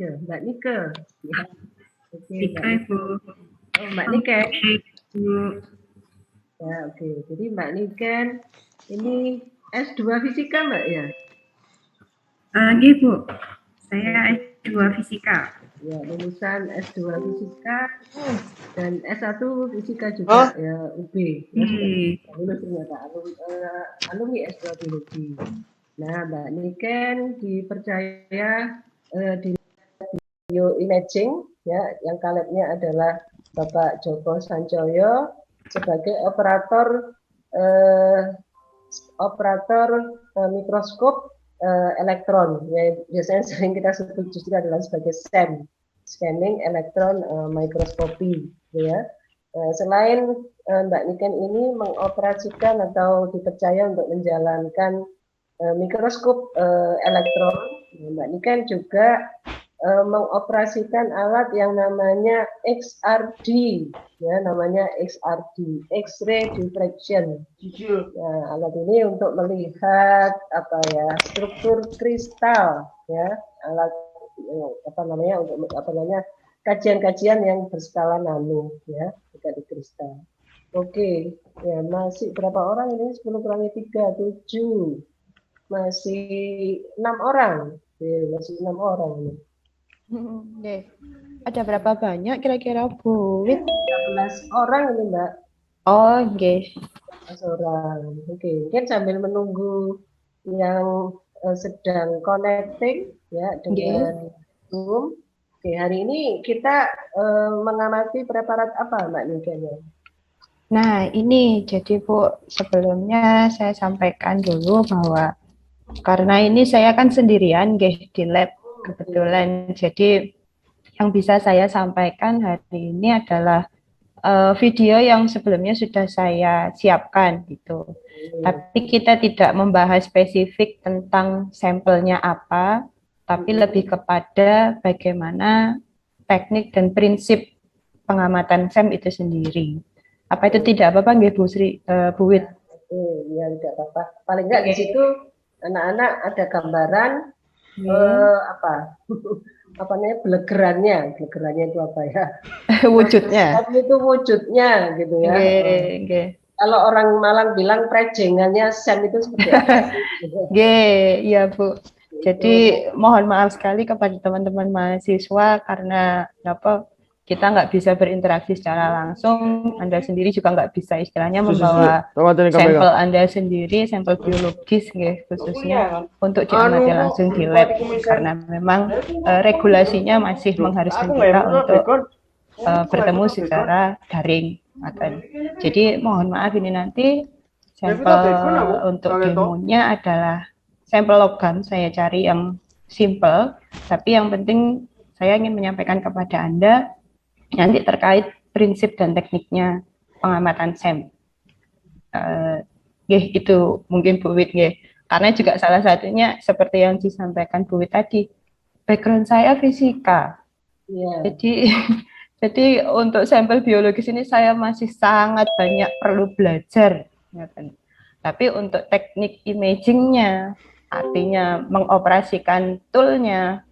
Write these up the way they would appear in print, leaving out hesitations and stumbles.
Mbak Nike. Ya, oke Mbak Fisika, Nike. Ibu. Oh, Mbak Nike. Oke, Ibu. Ya, oke. Jadi Mbak Niken ini S2 Fisika, Mbak ya? Lagi, Bu. Saya Oke. S2 Fisika. Ya, lulusan S2 Fisika dan S1 Fisika juga ya UB. Ya, sudah lulus ternyata alumni S2 Biologi. Nah, Mbak Niken dipercaya di bioimaging ya, yang kalebnya adalah Bapak Joko Sanjoyo sebagai eh, operator mikroskop elektron. Ya, biasanya sering kita sebut justru adalah sebagai SEM, scanning elektron mikroskopi. Ya. Selain Mbak Niken ini mengoperasikan atau dipercaya untuk menjalankan mikroskop elektron, Mbak Niken juga mengoperasikan alat yang namanya XRD, ya namanya XRD, X-ray diffraction. Nah, alat ini untuk melihat apa ya struktur kristal, ya alat apa namanya untuk apa namanya kajian-kajian yang berskala nano, ya di kristal. Oke, ya masih berapa orang ini? 10 kurangi 3, 7. Masih 6 orang. Ya, masih 6 orang ini. Deh. Ada berapa banyak kira-kira Bu Wit? 13 orang ini, Mbak. Oh, nggih. 13 orang. Oke, mungkin sambil menunggu yang sedang connecting ya dengan Zoom. Oke, hari ini kita mengamati preparat apa, Mbak Niken? Nah, ini jadi Bu, sebelumnya saya sampaikan dulu bahwa karena ini saya kan sendirian nggih di lab kebetulan. Jadi yang bisa saya sampaikan hari ini adalah video yang sebelumnya sudah saya siapkan gitu. Tapi kita tidak membahas spesifik tentang sampelnya apa, tapi lebih kepada bagaimana teknik dan prinsip pengamatan SEM itu sendiri. Apa itu tidak apa-apa nggih Bu Sri, Bu Wit? Ya tidak apa-apa. Paling enggak di situ anak-anak ada gambaran apa apa namanya belegerannya itu apa ya? Wujudnya. Itu wujudnya gitu ya. Kalau orang Malang bilang prejengannya SEM itu seperti apa? Iya Bu. Jadi mohon maaf sekali kepada teman-teman mahasiswa karena apa kita nggak bisa berinteraksi secara langsung. Anda sendiri juga nggak bisa istilahnya membawa sampel Anda sendiri, sampel biologis khususnya untuk diamati langsung di lab karena memang regulasinya masih mengharuskan kita untuk bertemu secara daring. Jadi mohon maaf ini nanti sampel untuk demonya adalah sampel logam. Saya cari yang simple, tapi yang penting saya ingin menyampaikan kepada Anda nanti terkait prinsip dan tekniknya pengamatan SEM. Itu mungkin Bu Wit karena juga salah satunya seperti yang disampaikan Bu Wit tadi, background saya fisika. Jadi untuk sampel biologis ini saya masih sangat banyak perlu belajar. Tapi untuk teknik imagingnya, artinya mengoperasikan toolnya,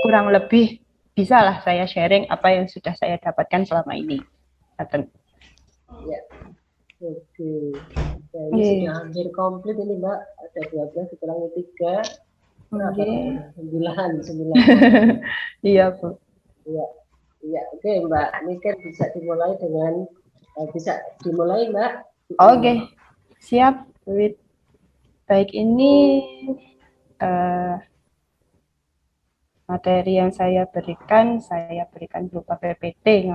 kurang lebih bisalah saya sharing apa yang sudah saya dapatkan selama ini. Ya. Oke. Ini sudah hampir komplit ini Mbak. Ada 12 dikurangi 3. Berapa? 9. Iya Bu. Iya, oke Mbak. Ini kan bisa dimulai dengan Mbak. Oke, siap. Baik, ini materi yang saya berikan berupa PPT,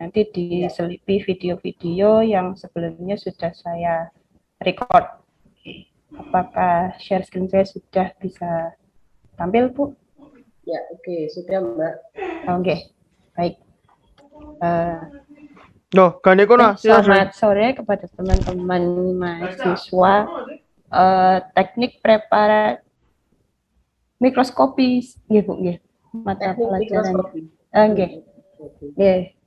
nanti diselipi video-video yang sebelumnya sudah saya record. Apakah share screen saya sudah bisa tampil, Bu? Ya, oke, sudah Mbak. Oke, baik. Selamat sore kepada teman-teman mahasiswa teknik preparat mikroskopi, Bu, mata pelajaran.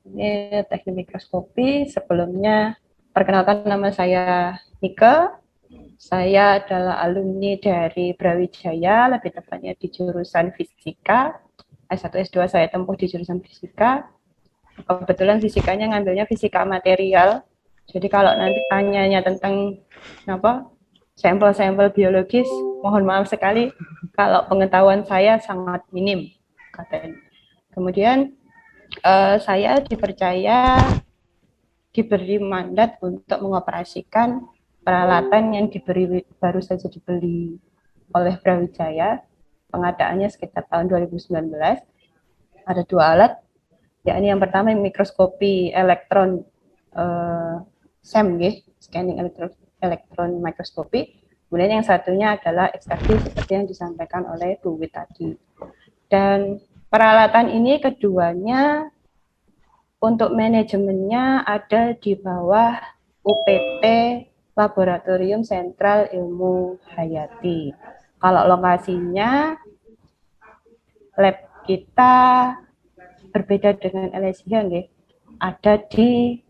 Ini teknik mikroskopi. Sebelumnya perkenalkan, nama saya Nike. Saya adalah alumni dari Brawijaya, lebih tepatnya di jurusan fisika. S1, S2 saya tempuh di jurusan fisika. Kebetulan fisikanya ngambilnya fisika material. Jadi kalau nanti tanyanya tentang sampel-sampel biologis, mohon maaf sekali kalau pengetahuan saya sangat minim. Kemudian saya diberi mandat untuk mengoperasikan peralatan yang baru saja dibeli oleh Brawijaya. Pengadaannya sekitar tahun 2019. Ada 2 alat, yakni yang pertama mikroskopi elektron SEM, scanning elektron mikroskopi. Kemudian yang satunya adalah ekstraksi seperti yang disampaikan oleh Bu Wit tadi. Dan peralatan ini keduanya untuk manajemennya ada di bawah UPT Laboratorium Sentral Ilmu Hayati. Kalau lokasinya lab kita berbeda dengan LSIH, ada di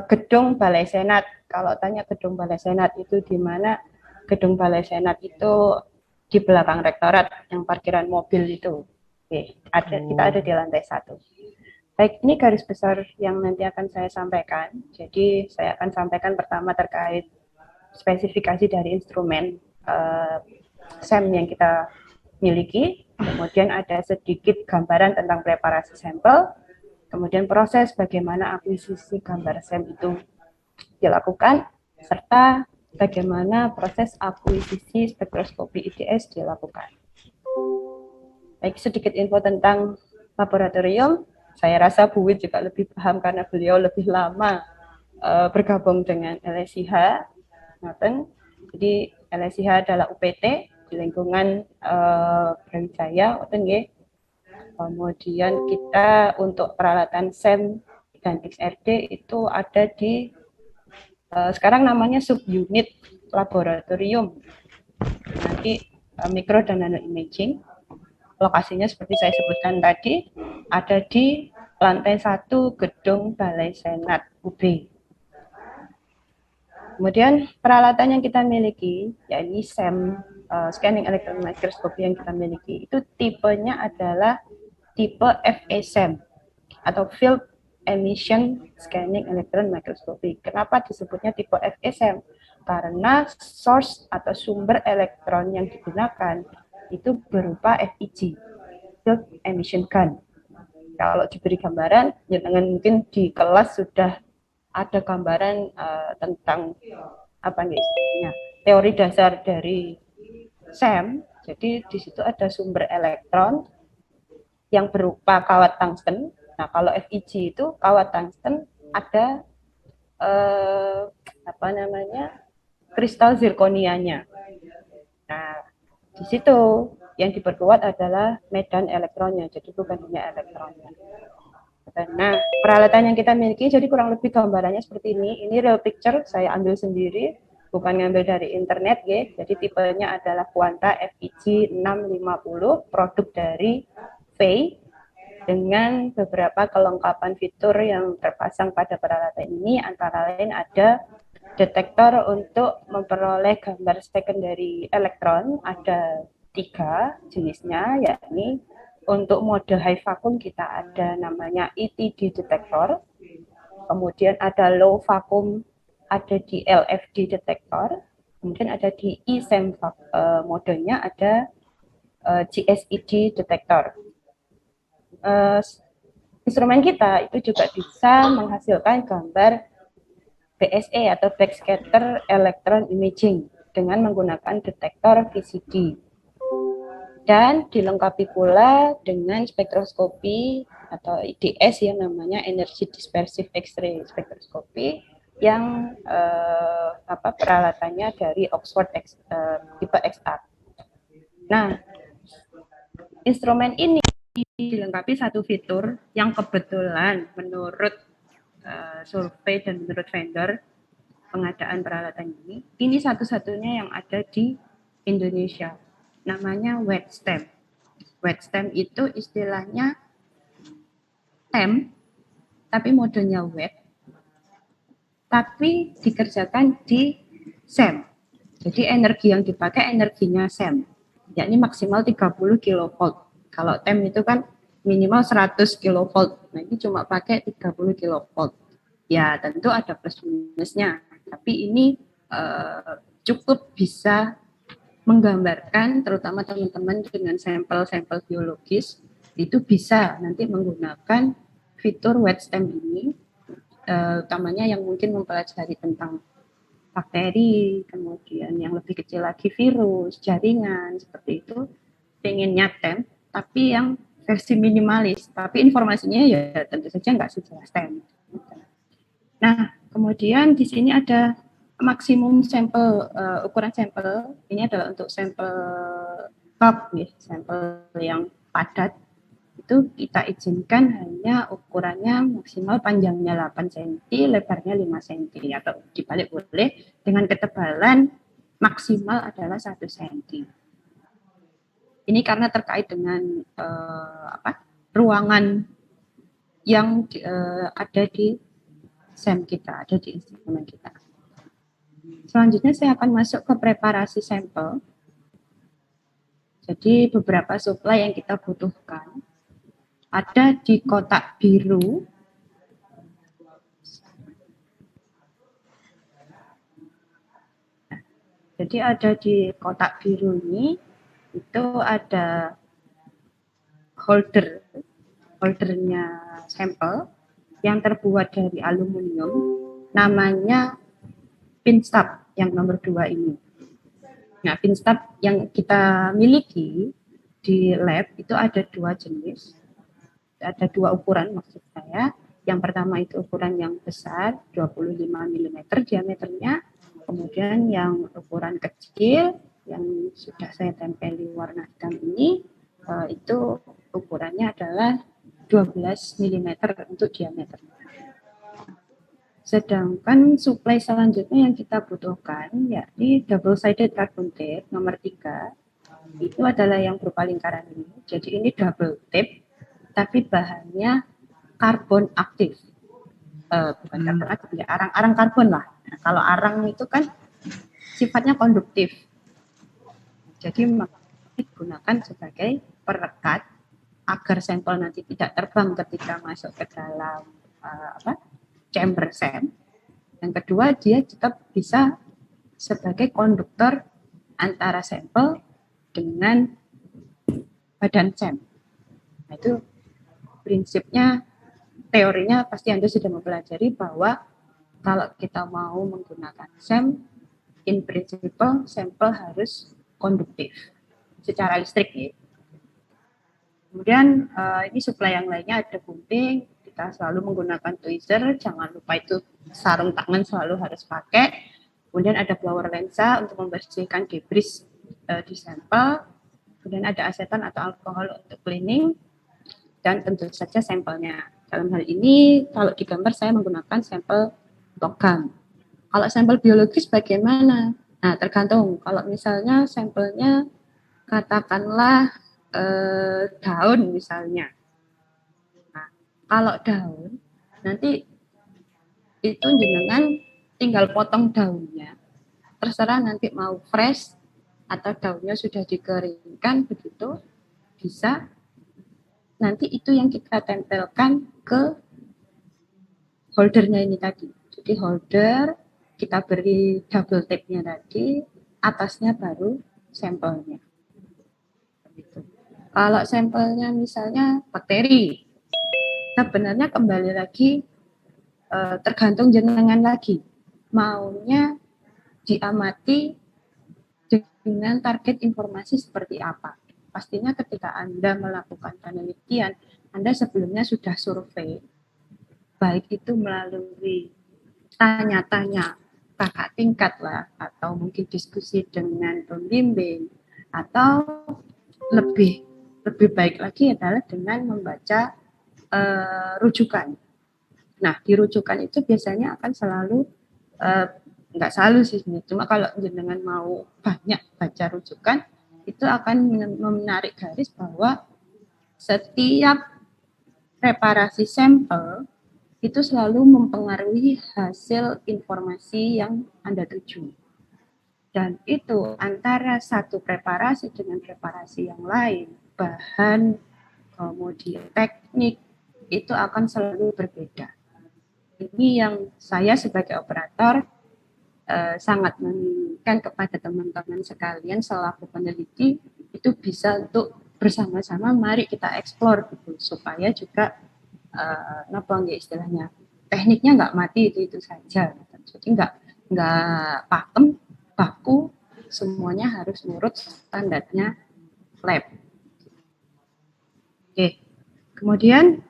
gedung Balai Senat. Kalau tanya gedung Balai Senat itu di mana? Gedung Balai Senat itu di belakang rektorat yang parkiran mobil itu. Kita ada di lantai 1. Baik, ini garis besar yang nanti akan saya sampaikan. Jadi saya akan sampaikan pertama terkait spesifikasi dari instrumen SEM yang kita miliki. Kemudian ada sedikit gambaran tentang preparasi sampel. Kemudian proses bagaimana akuisisi gambar SEM itu dilakukan, serta bagaimana proses akuisisi spektroskopi IDS dilakukan. Baik, sedikit info tentang laboratorium. Saya rasa Bu Wit juga lebih paham karena beliau lebih lama bergabung dengan LSIH. Jadi LSIH adalah UPT di lingkungan Brawijaya. Kemudian kita untuk peralatan SEM dan XRD itu ada di sekarang namanya subunit laboratorium. Nanti mikro dan nano imaging. Lokasinya seperti saya sebutkan tadi, ada di lantai 1 gedung Balai Senat UB. Kemudian peralatan yang kita miliki, yakni SEM, scanning electron microscopy yang kita miliki, itu tipenya adalah tipe FESEM atau Field Emission Scanning Electron Microscopy. Kenapa disebutnya tipe FESEM? Karena source atau sumber elektron yang digunakan itu berupa FEG, Field Emission Gun. Kalau diberi gambaran, ya dengan mungkin di kelas sudah ada gambaran tentang teori dasar dari SEM. Jadi di situ ada sumber elektron yang berupa kawat tungsten. Nah, kalau FEG itu kawat tungsten ada kristal zirkonianya. Nah, di situ yang diperkuat adalah medan elektronnya, jadi bukan hanya elektronnya. Nah, peralatan yang kita miliki jadi kurang lebih gambarannya seperti ini. Ini real picture, saya ambil sendiri, bukan ngambil dari internet, ya. Jadi tipenya adalah Quanta FEG 650, produk dari FEI, dengan beberapa kelengkapan fitur yang terpasang pada peralatan ini, antara lain ada detektor untuk memperoleh gambar secondary elektron, ada 3 jenisnya, yakni untuk mode high vacuum kita ada namanya ETD detektor, kemudian ada low vacuum ada di LFD detektor, kemudian ada di eSEM modenya ada GSED detektor. Instrumen kita itu juga bisa menghasilkan gambar BSE atau backscatter electron imaging dengan menggunakan detektor VCD. Dan dilengkapi pula dengan spektroskopi atau IDS yang namanya Energy Dispersive X-ray spektroskopi yang peralatannya dari Oxford tipe XR. Nah, instrumen ini dilengkapi satu fitur yang kebetulan menurut survei dan menurut vendor pengadaan peralatan ini satu-satunya yang ada di Indonesia, namanya wet stamp. Wet stamp itu istilahnya stamp tapi modenya wet, tapi dikerjakan di SEM. Jadi energi yang dipakai energinya SEM, yakni maksimal 30 kV. Kalau TEM itu kan minimal 100 kilovolt. Nah, ini cuma pakai 30 kilovolt. Ya, tentu ada plus minusnya. Tapi ini cukup bisa menggambarkan, terutama teman-teman dengan sampel-sampel biologis, itu bisa nanti menggunakan fitur WetStem ini, utamanya yang mungkin mempelajari tentang bakteri, kemudian yang lebih kecil lagi virus, jaringan, seperti itu, pengennya TEM, tapi yang versi minimalis, tapi informasinya ya tentu saja nggak sejelas TEM. Nah, kemudian di sini ada maksimum sampel, ukuran sampel, ini adalah untuk sampel bulk, ya, sampel yang padat, itu kita izinkan hanya ukurannya maksimal panjangnya 8 cm, lebarnya 5 cm, atau dibalik boleh dengan ketebalan maksimal adalah 1 cm. Ini karena terkait dengan ruangan yang ada di SEM kita, ada di instrumen kita. Selanjutnya saya akan masuk ke preparasi sampel. Jadi beberapa suplai yang kita butuhkan ada di kotak biru. Jadi ada di kotak biru ini, itu ada holdernya sampel yang terbuat dari aluminium, namanya pinstab yang nomor 2 ini. Nah, pinstab yang kita miliki di lab itu ada 2 jenis, ada 2 ukuran maksud saya. Yang pertama itu ukuran yang besar, 25 mm diameternya, kemudian yang ukuran kecil yang sudah saya tempeli warna hitam ini, itu ukurannya adalah 12 mm untuk diameternya. Sedangkan suplai selanjutnya yang kita butuhkan yakni double sided carbon tape nomor 3. Itu adalah yang berupa lingkaran ini. Jadi ini double tape tapi bahannya karbon aktif. Bukan karbon aktif ya, arang-arang karbon lah. Nah, kalau arang itu kan sifatnya konduktif. Jadi digunakan sebagai perekat agar sampel nanti tidak terbang ketika masuk ke dalam chamber SEM. Yang kedua, dia tetap bisa sebagai konduktor antara sampel dengan badan SEM. Nah, itu prinsipnya, teorinya pasti Anda sudah mempelajari bahwa kalau kita mau menggunakan SEM, in principle sampel harus konduktif secara listrik ya. Kemudian ini suplai yang lainnya ada gunting, kita selalu menggunakan tweezer, jangan lupa itu sarung tangan selalu harus pakai. Kemudian ada blower lensa untuk membersihkan debris di sampel. Kemudian ada asetan atau alkohol untuk cleaning, dan tentu saja sampelnya. Dalam hal ini kalau di gambar saya menggunakan sampel logam. Kalau sampel biologis bagaimana? Nah, tergantung. Kalau misalnya sampelnya katakanlah daun misalnya. Nah, kalau daun nanti itu jenengan tinggal potong daunnya. Terserah nanti mau fresh atau daunnya sudah dikeringkan begitu, bisa. Nanti itu yang kita tempelkan ke holdernya ini tadi. Jadi holder kita beri double tape-nya tadi, atasnya baru sampelnya. Begitu. Kalau sampelnya misalnya bakteri, sebenarnya kembali lagi tergantung jenengan lagi. Maunya diamati dengan target informasi seperti apa. Pastinya ketika Anda melakukan penelitian, Anda sebelumnya sudah survei, baik itu melalui tanya-tanya kakak tingkat lah, atau mungkin diskusi dengan pembimbing, atau lebih baik lagi adalah dengan membaca rujukan. Nah, di rujukan itu biasanya akan selalu, nggak selalu sih, cuma kalau jenengan mau banyak baca rujukan, itu akan menarik garis bahwa setiap preparasi sampel itu selalu mempengaruhi hasil informasi yang Anda tuju. Dan itu antara satu preparasi dengan preparasi yang lain, bahan, kemudian teknik, itu akan selalu berbeda. Ini yang saya sebagai operator sangat menginginkan kepada teman-teman sekalian selaku peneliti itu bisa untuk bersama-sama mari kita eksplor gitu supaya juga istilahnya tekniknya nggak mati itu saja gitu. Jadi nggak pakem baku, semuanya harus nurut standarnya lab. Oke, kemudian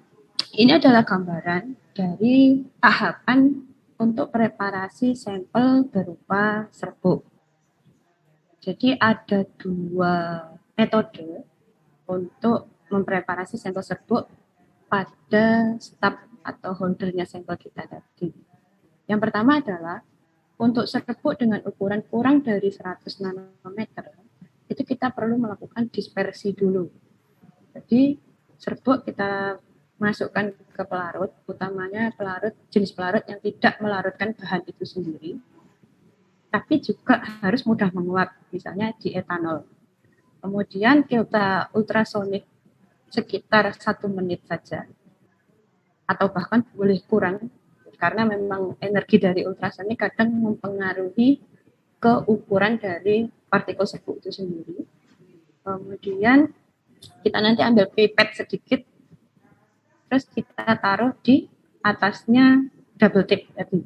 ini adalah gambaran dari tahapan untuk preparasi sampel berupa serbuk. Jadi ada 2 metode untuk mempreparasi sampel serbuk pada staf atau holdernya sampel kita tadi. Yang pertama adalah untuk serbuk dengan ukuran kurang dari 100 nanometer, itu kita perlu melakukan dispersi dulu. Jadi serbuk kita masukkan ke pelarut, utamanya jenis pelarut yang tidak melarutkan bahan itu sendiri, tapi juga harus mudah menguap, misalnya di etanol. Kemudian kita ultrasonik sekitar 1 menit saja, atau bahkan boleh kurang, karena memang energi dari ultrasonik kadang mempengaruhi keukuran dari partikel serbuk itu sendiri. Kemudian kita nanti ambil pipet sedikit, terus kita taruh di atasnya double tip tadi.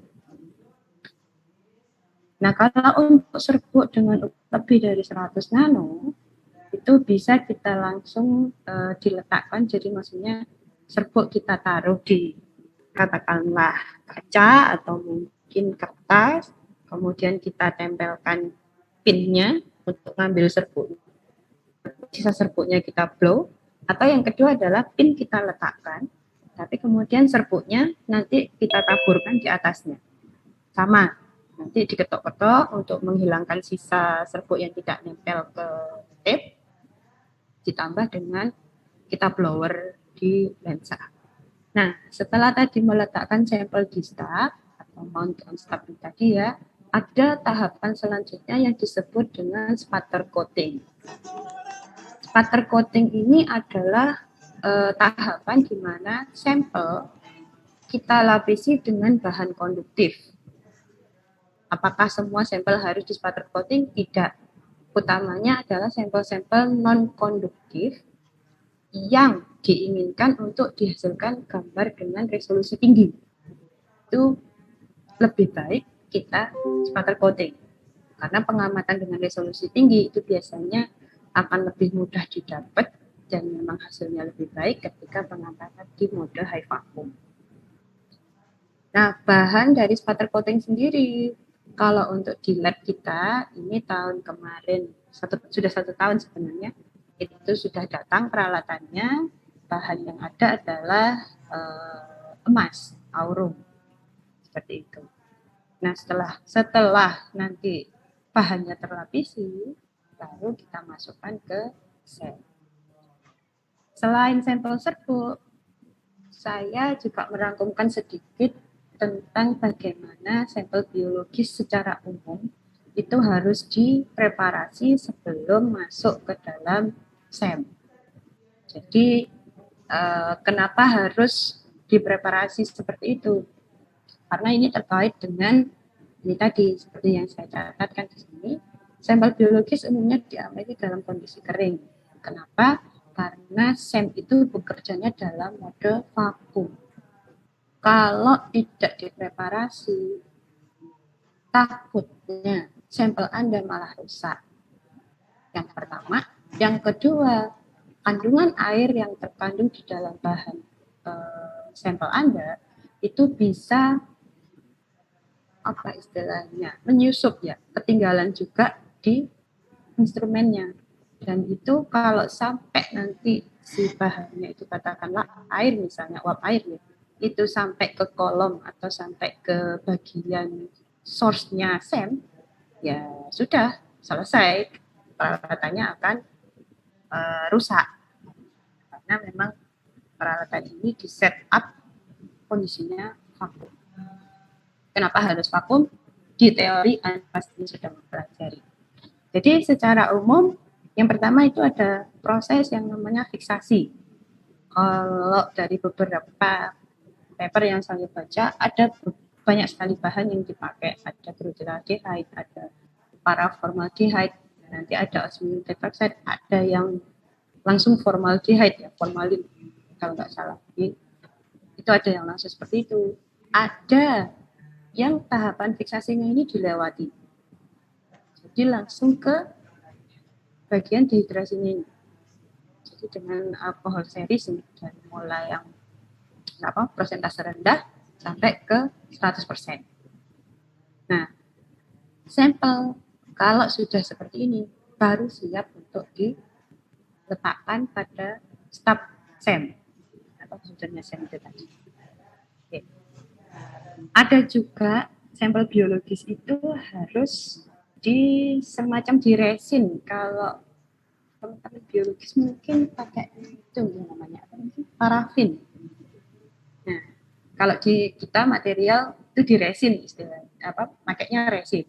Nah, kalau untuk serbuk dengan lebih dari 100 nano, itu bisa kita langsung diletakkan, jadi maksudnya serbuk kita taruh di katakanlah kaca atau mungkin kertas, kemudian kita tempelkan pinnya untuk ngambil serbuk. Sisa serbuknya kita blow, atau yang kedua adalah pin kita letakkan, tapi kemudian serbuknya nanti kita taburkan di atasnya. Sama, nanti diketok-ketok untuk menghilangkan sisa serbuk yang tidak nempel ke tape, ditambah dengan kita blower di lensa. Nah, setelah tadi meletakkan sampel di staf atau mount on staf tadi ya, ada tahapan selanjutnya yang disebut dengan sputter coating. Sputter coating ini adalah tahapan di mana sampel kita lapisi dengan bahan konduktif. Apakah semua sampel harus di sputter coating? Tidak. Utamanya adalah sampel-sampel non-konduktif yang diinginkan untuk dihasilkan gambar dengan resolusi tinggi. Itu lebih baik kita sputter coating. Karena pengamatan dengan resolusi tinggi itu biasanya akan lebih mudah didapat dan memang hasilnya lebih baik ketika pengamatan di mode high vacuum. Nah, bahan dari sputter coating sendiri, kalau untuk di lab kita, ini tahun kemarin, sudah 1 tahun sebenarnya, itu sudah datang peralatannya. Bahan yang ada adalah emas, aurum, seperti itu. Nah, setelah nanti bahannya terlapisi, baru kita masukkan ke sel. Selain sampel serbuk, saya juga merangkumkan sedikit tentang bagaimana sampel biologis secara umum itu harus dipreparasi sebelum masuk ke dalam SEM. Jadi, kenapa harus dipreparasi seperti itu? Karena ini terkait dengan ini tadi, seperti yang saya catatkan di sini, sampel biologis umumnya diambil dalam kondisi kering. Kenapa? Karena SEM itu bekerjanya dalam mode vakum. Kalau tidak dipreparasi, takutnya sampel Anda malah rusak. Yang pertama. Yang kedua, kandungan air yang terkandung di dalam bahan sampel Anda itu bisa menyusup ya, ketinggalan juga di instrumennya. Dan itu kalau sampai nanti si bahannya itu katakanlah air misalnya, uap air ya, itu sampai ke kolom atau sampai ke bagian source-nya SEM, ya sudah selesai, peralatannya akan rusak. Karena memang peralatan ini di set up kondisinya vakum. Kenapa harus vakum? Di teori Anda pasti sudah mempelajari. Jadi secara umum Yang pertama itu ada proses yang namanya fiksasi. Kalau dari beberapa paper yang saya baca, ada banyak sekali bahan yang dipakai. Ada butyrylaldehyde, ada paraformaldehyde, nanti ada osmium tetroxide, ada yang langsung formaldehyde, ya, formalin kalau nggak salah. Jadi, itu ada yang langsung seperti itu. Ada yang tahapan fiksasinya ini dilewati. Jadi langsung ke bagian dehidrasinya ini. Jadi dengan alkohol series dari mulai yang persentase rendah sampai ke 100%. Nah, sampel kalau sudah seperti ini baru siap untuk diletakkan pada staf SEM atau filternya SEM itu tadi. Oke. Ada juga sampel biologis itu harus semacam di resin. Kalau teman-teman biologis mungkin pakai itu yang namanya apa sih? Parafin. Nah, kalau di kita material itu di resin istilahnya, pakainya resin.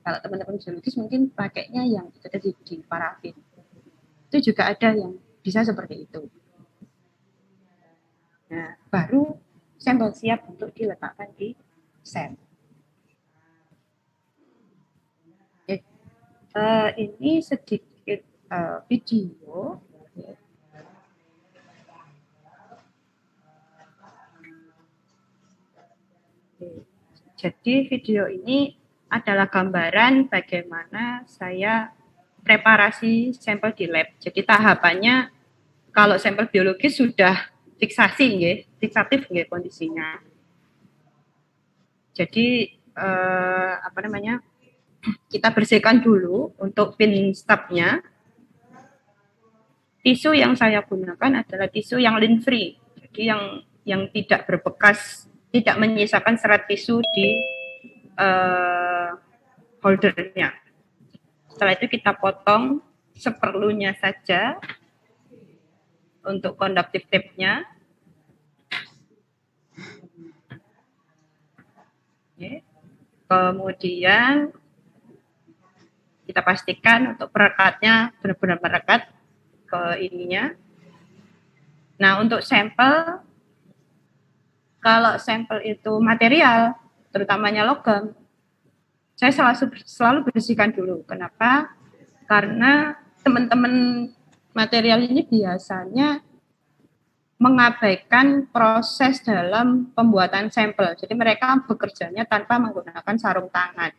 Kalau teman-teman biologis mungkin pakainya yang itu tadi di parafin. Itu juga ada yang bisa seperti itu. Nah, baru sampel siap untuk diletakkan di SEM. Ini sedikit video. Jadi video ini adalah gambaran bagaimana saya preparasi sampel di lab. Jadi tahapannya kalau sampel biologis sudah fiksasi, ya, fiksatif ya kondisinya. Jadi kita bersihkan dulu untuk pin stubnya. Tisu yang saya gunakan adalah tisu yang lint free, jadi yang tidak berbekas, tidak menyisakan serat tisu di holdernya. Setelah itu kita potong seperlunya saja untuk conductive tape-nya. Oke. Kemudian kita pastikan untuk perekatnya benar-benar merekat ke ininya. Nah, untuk sampel, kalau sampel itu material, terutamanya logam, saya selalu bersihkan dulu. Kenapa? Karena teman-teman material ini biasanya mengabaikan proses dalam pembuatan sampel. Jadi mereka bekerjanya tanpa menggunakan sarung tangan.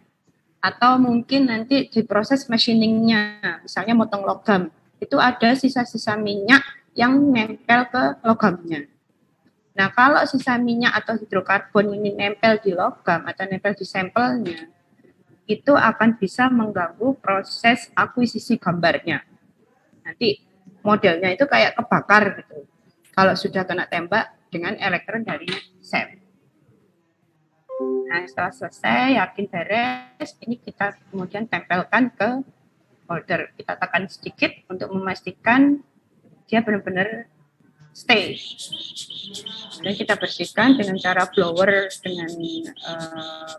Atau mungkin nanti di proses machiningnya, misalnya motong logam, itu ada sisa-sisa minyak yang nempel ke logamnya. Nah, kalau sisa minyak atau hidrokarbon ini nempel di logam atau nempel di sampelnya, itu akan bisa mengganggu proses akuisisi gambarnya. Nanti modelnya itu kayak kebakar gitu. Kalau sudah kena tembak dengan elektron dari SEM. Nah, setelah selesai, yakin beres, ini kita kemudian tempelkan ke holder. Kita tekan sedikit untuk memastikan dia benar-benar stay. Dan kita bersihkan dengan cara blower dengan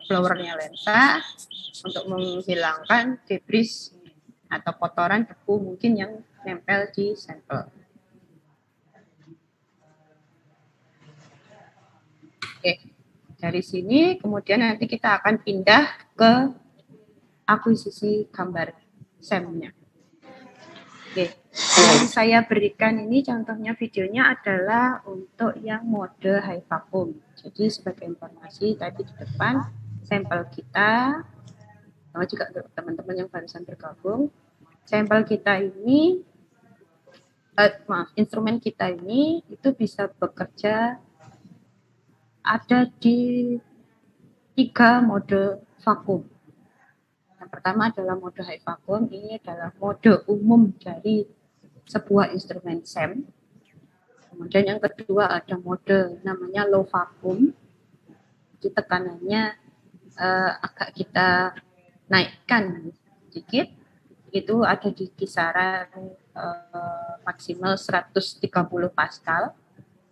blowernya lensa untuk menghilangkan debris atau kotoran debu mungkin yang nempel di sampel. Oke, dari sini kemudian nanti kita akan pindah ke akuisisi gambar SEM-nya. Oke, yang saya berikan ini contohnya videonya adalah untuk yang mode high vacuum. Jadi sebagai informasi tadi di depan sampel kita, sama juga untuk teman-teman yang barusan bergabung, sampel kita ini, instrumen kita ini itu bisa bekerja ada di 3 mode vakum. Yang pertama adalah mode high vacuum, ini adalah mode umum dari sebuah instrumen SEM. Kemudian yang kedua ada mode namanya low vacuum, jadi tekanannya agak kita naikkan sedikit, itu ada di kisaran maksimal 130 Pascal.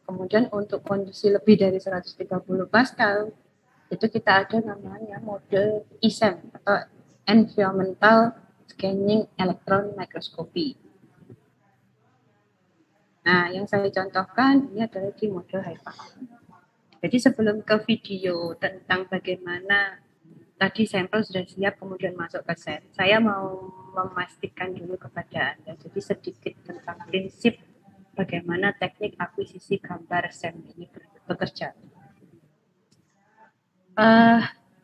Kemudian untuk kondisi lebih dari 130 Pascal, itu kita ada namanya mode ESEM atau Environmental scanning elektron mikroskopi. Nah, yang saya contohkan ini adalah di model HiFi. Jadi sebelum ke video tentang bagaimana tadi sampel sudah siap kemudian masuk ke SEM, saya mau memastikan dulu kepada Anda. Jadi sedikit tentang prinsip bagaimana teknik akuisisi gambar SEM ini bekerja.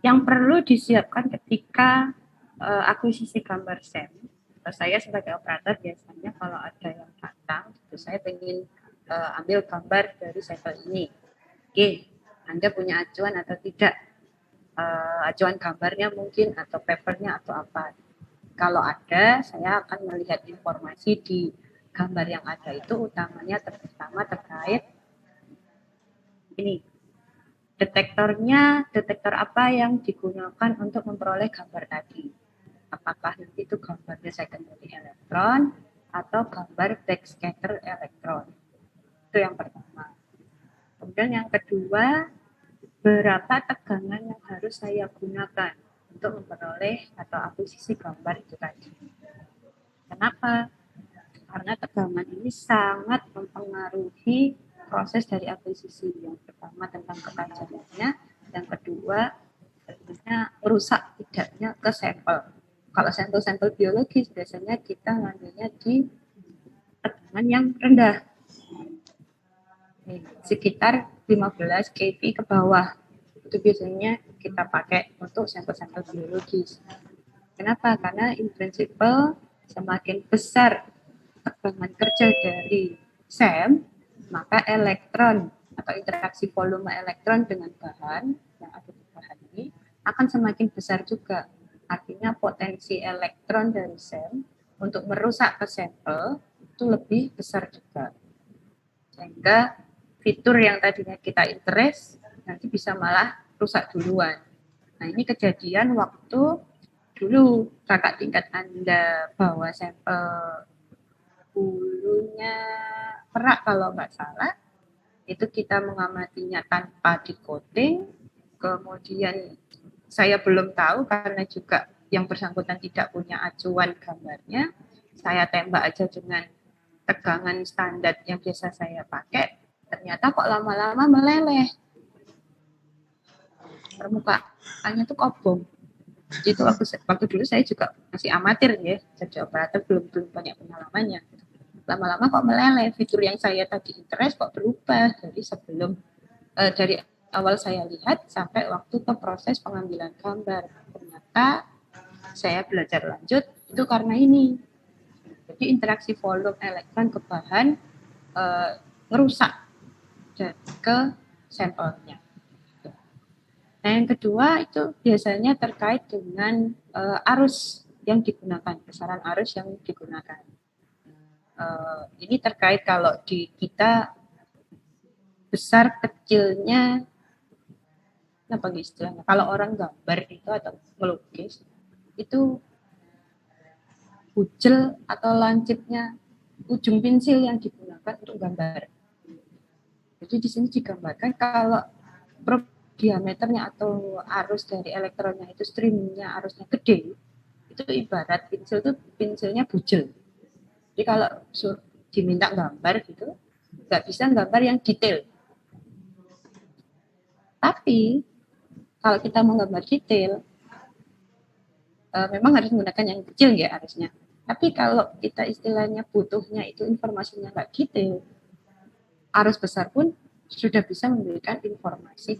Yang perlu disiapkan ketika akuisisi gambar SEM, saya sebagai operator biasanya kalau ada yang datang, itu saya ingin ambil gambar dari sampel ini. Oke, Anda punya acuan atau tidak? Acuan gambarnya mungkin atau papernya atau apa? Kalau ada, saya akan melihat informasi di gambar yang ada itu utamanya terutama terkait ini. Detektor apa yang digunakan untuk memperoleh gambar tadi? Apakah nanti itu gambarnya secondary elektron atau gambar backscatter elektron? Itu yang pertama. Kemudian yang kedua, berapa tegangan yang harus saya gunakan untuk memperoleh atau akuisisi gambar itu tadi. Kenapa? Karena tegangan ini sangat mempengaruhi proses dari akuisisi. Yang pertama tentang ketajamannya, yang kedua tentunya merusak tidaknya ke sampel. Kalau sampel-sampel biologis biasanya kita ngambilnya di tegangan yang rendah, sekitar 15 kV ke bawah. Itu biasanya kita pakai untuk sampel-sampel biologis. Kenapa? Karena in principle semakin besar tegangan kerja dari SEM, maka elektron atau interaksi volume elektron dengan bahan yang ada di bahan ini akan semakin besar juga. Artinya potensi elektron dari SEM untuk merusak ke sampel itu lebih besar juga. Sehingga fitur yang tadinya kita interest nanti bisa malah rusak duluan. Nah, ini kejadian waktu dulu kakak tingkat Anda bawa sampel bulunya perak kalau nggak salah, itu kita mengamatinya tanpa di-coating, kemudian saya belum tahu karena juga yang bersangkutan tidak punya acuan gambarnya, saya tembak aja dengan tegangan standar yang biasa saya pakai, ternyata kok lama-lama meleleh. Permukaannya tuh kobong. Itu waktu dulu saya juga masih amatir ya, jadi operator belum banyak pengalamannya. Lama-lama kok meleleh, fitur yang saya tadi interest kok berubah dari awal saya lihat sampai waktu ke proses pengambilan gambar. Ternyata saya belajar lanjut itu karena ini. Jadi interaksi volume elektron ke bahan merusak ke sampelnya. Nah, yang kedua itu biasanya terkait dengan arus yang digunakan, besaran arus yang digunakan. Ini terkait kalau di kita besar kecilnya, apa istilahnya? Kalau orang gambar itu atau melukis itu bujel atau lancipnya ujung pensil yang digunakan untuk gambar. Jadi di sini digambarkan kalau diameternya atau arus dari elektronnya itu streamnya arusnya gede, itu ibarat pensil itu pensilnya bujel. Jadi kalau diminta gambar gitu, nggak bisa gambar yang detail. Tapi kalau kita mau gambar detail, memang harus menggunakan yang kecil ya arusnya. Tapi kalau kita istilahnya butuhnya itu informasinya nggak detail, arus besar pun sudah bisa memberikan informasi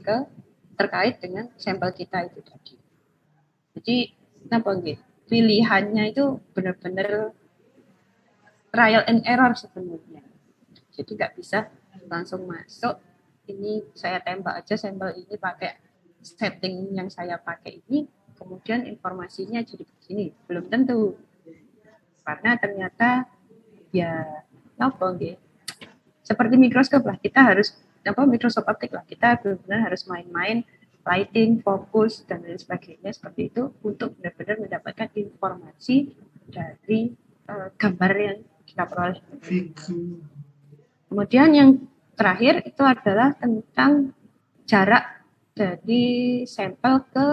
terkait dengan sampel kita itu tadi. Jadi pilihannya itu benar-benar trial and error sebenarnya. Jadi nggak bisa langsung masuk. Ini saya tembak aja sampel ini pakai setting yang saya pakai ini, kemudian informasinya jadi begini. Belum tentu. Karena ternyata ya seperti mikroskop lah, kita harus mikroskop optik lah, kita benar-benar harus main-main lighting, fokus dan lain sebagainya seperti itu untuk benar-benar mendapatkan informasi dari gambar yang kita peroleh. Kemudian yang terakhir itu adalah tentang jarak dari sampel ke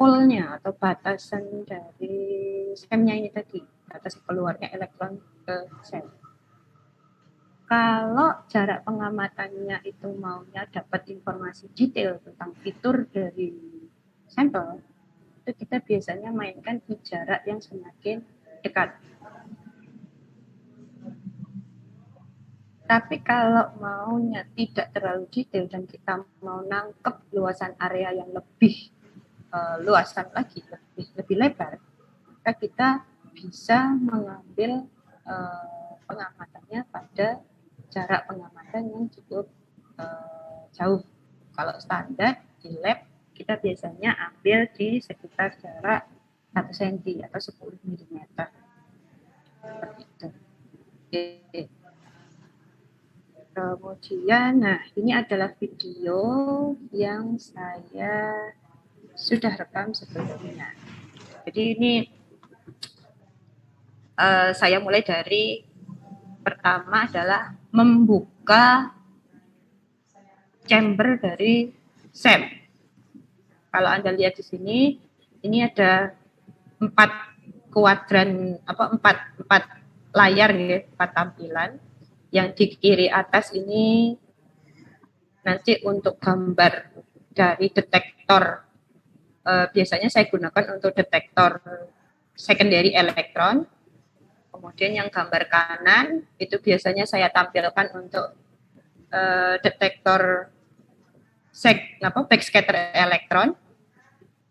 pole-nya atau batasan dari stemnya ini tadi, batas keluarnya elektron ke sel. Kalau jarak pengamatannya itu maunya dapat informasi detail tentang fitur dari sampel, itu kita biasanya mainkan di jarak yang semakin dekat. Tapi kalau maunya tidak terlalu detail dan kita mau nangkep luasan area yang lebih luasan lagi, lebih lebar, maka kita bisa mengambil pengamatannya pada jarak pengamatan yang cukup jauh. Kalau standar di lab kita biasanya ambil di sekitar jarak 1 cm atau 10 mm. Seperti itu. Oke. Kemudian, nah ini adalah video yang saya sudah rekam sebelumnya. Jadi ini saya mulai dari pertama adalah membuka chamber dari SEM. Kalau Anda lihat di sini, ini ada 4 kuadran, empat layar, ya, 4 tampilan. Yang di kiri atas ini nanti untuk gambar dari detektor. Biasanya saya gunakan untuk detektor secondary elektron. Kemudian yang gambar kanan itu biasanya saya tampilkan untuk detektor backscatter elektron.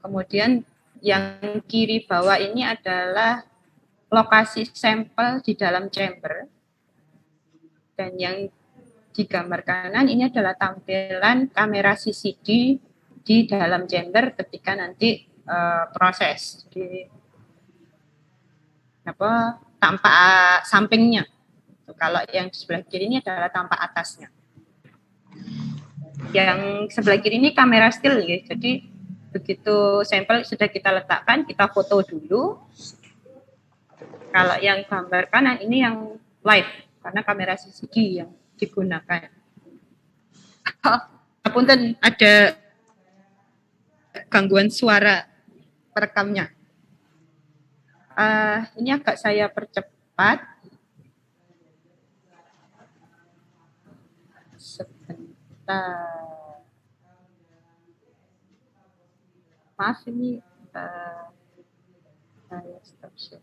Kemudian yang kiri bawah ini adalah lokasi sampel di dalam chamber. Dan yang di gambar kanan ini adalah tampilan kamera CCD di dalam chamber ketika nanti proses. Jadi tampak sampingnya. Kalau yang di sebelah kiri ini adalah tampak atasnya. Yang sebelah kiri ini kamera still, ya. Jadi begitu sampel sudah kita letakkan, kita foto dulu. Kalau yang gambar kanan ini yang live, karena kamera CCD yang digunakan. Apunten, ada gangguan suara perekamnya. Ini agak saya percepat. Sebentar. Maaf, ini saya stop share.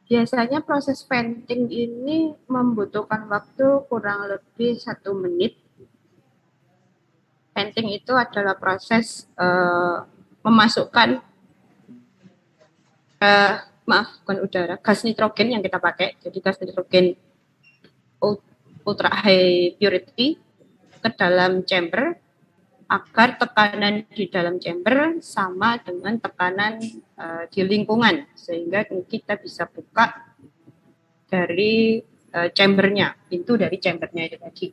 Biasanya proses venting ini membutuhkan waktu kurang lebih 1 menit. Venting itu adalah proses memasukkan bukan udara, gas nitrogen yang kita pakai. Jadi gas nitrogen ultra high purity ke dalam chamber agar tekanan di dalam chamber sama dengan tekanan di lingkungan, sehingga kita bisa buka dari chambernya, pintu dari chambernya itu tadi.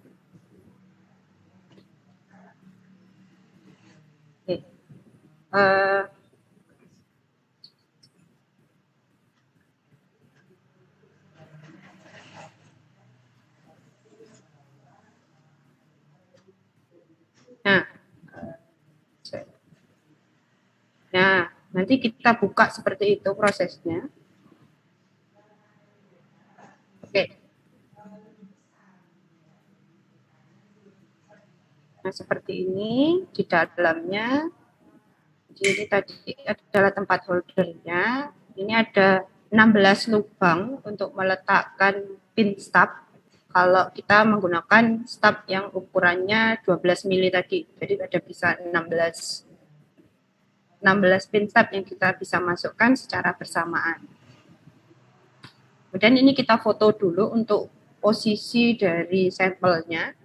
Oke. Nah, nanti kita buka seperti itu prosesnya. Oke. Nah, seperti ini di dalamnya Jadi ini tadi adalah tempat holdernya. Ini ada 16 lubang untuk meletakkan pin stub. Kalau kita menggunakan stub yang ukurannya 12 mili tadi, jadi ada bisa 16 pin stub yang kita bisa masukkan secara bersamaan. Kemudian ini kita foto dulu untuk posisi dari sampelnya.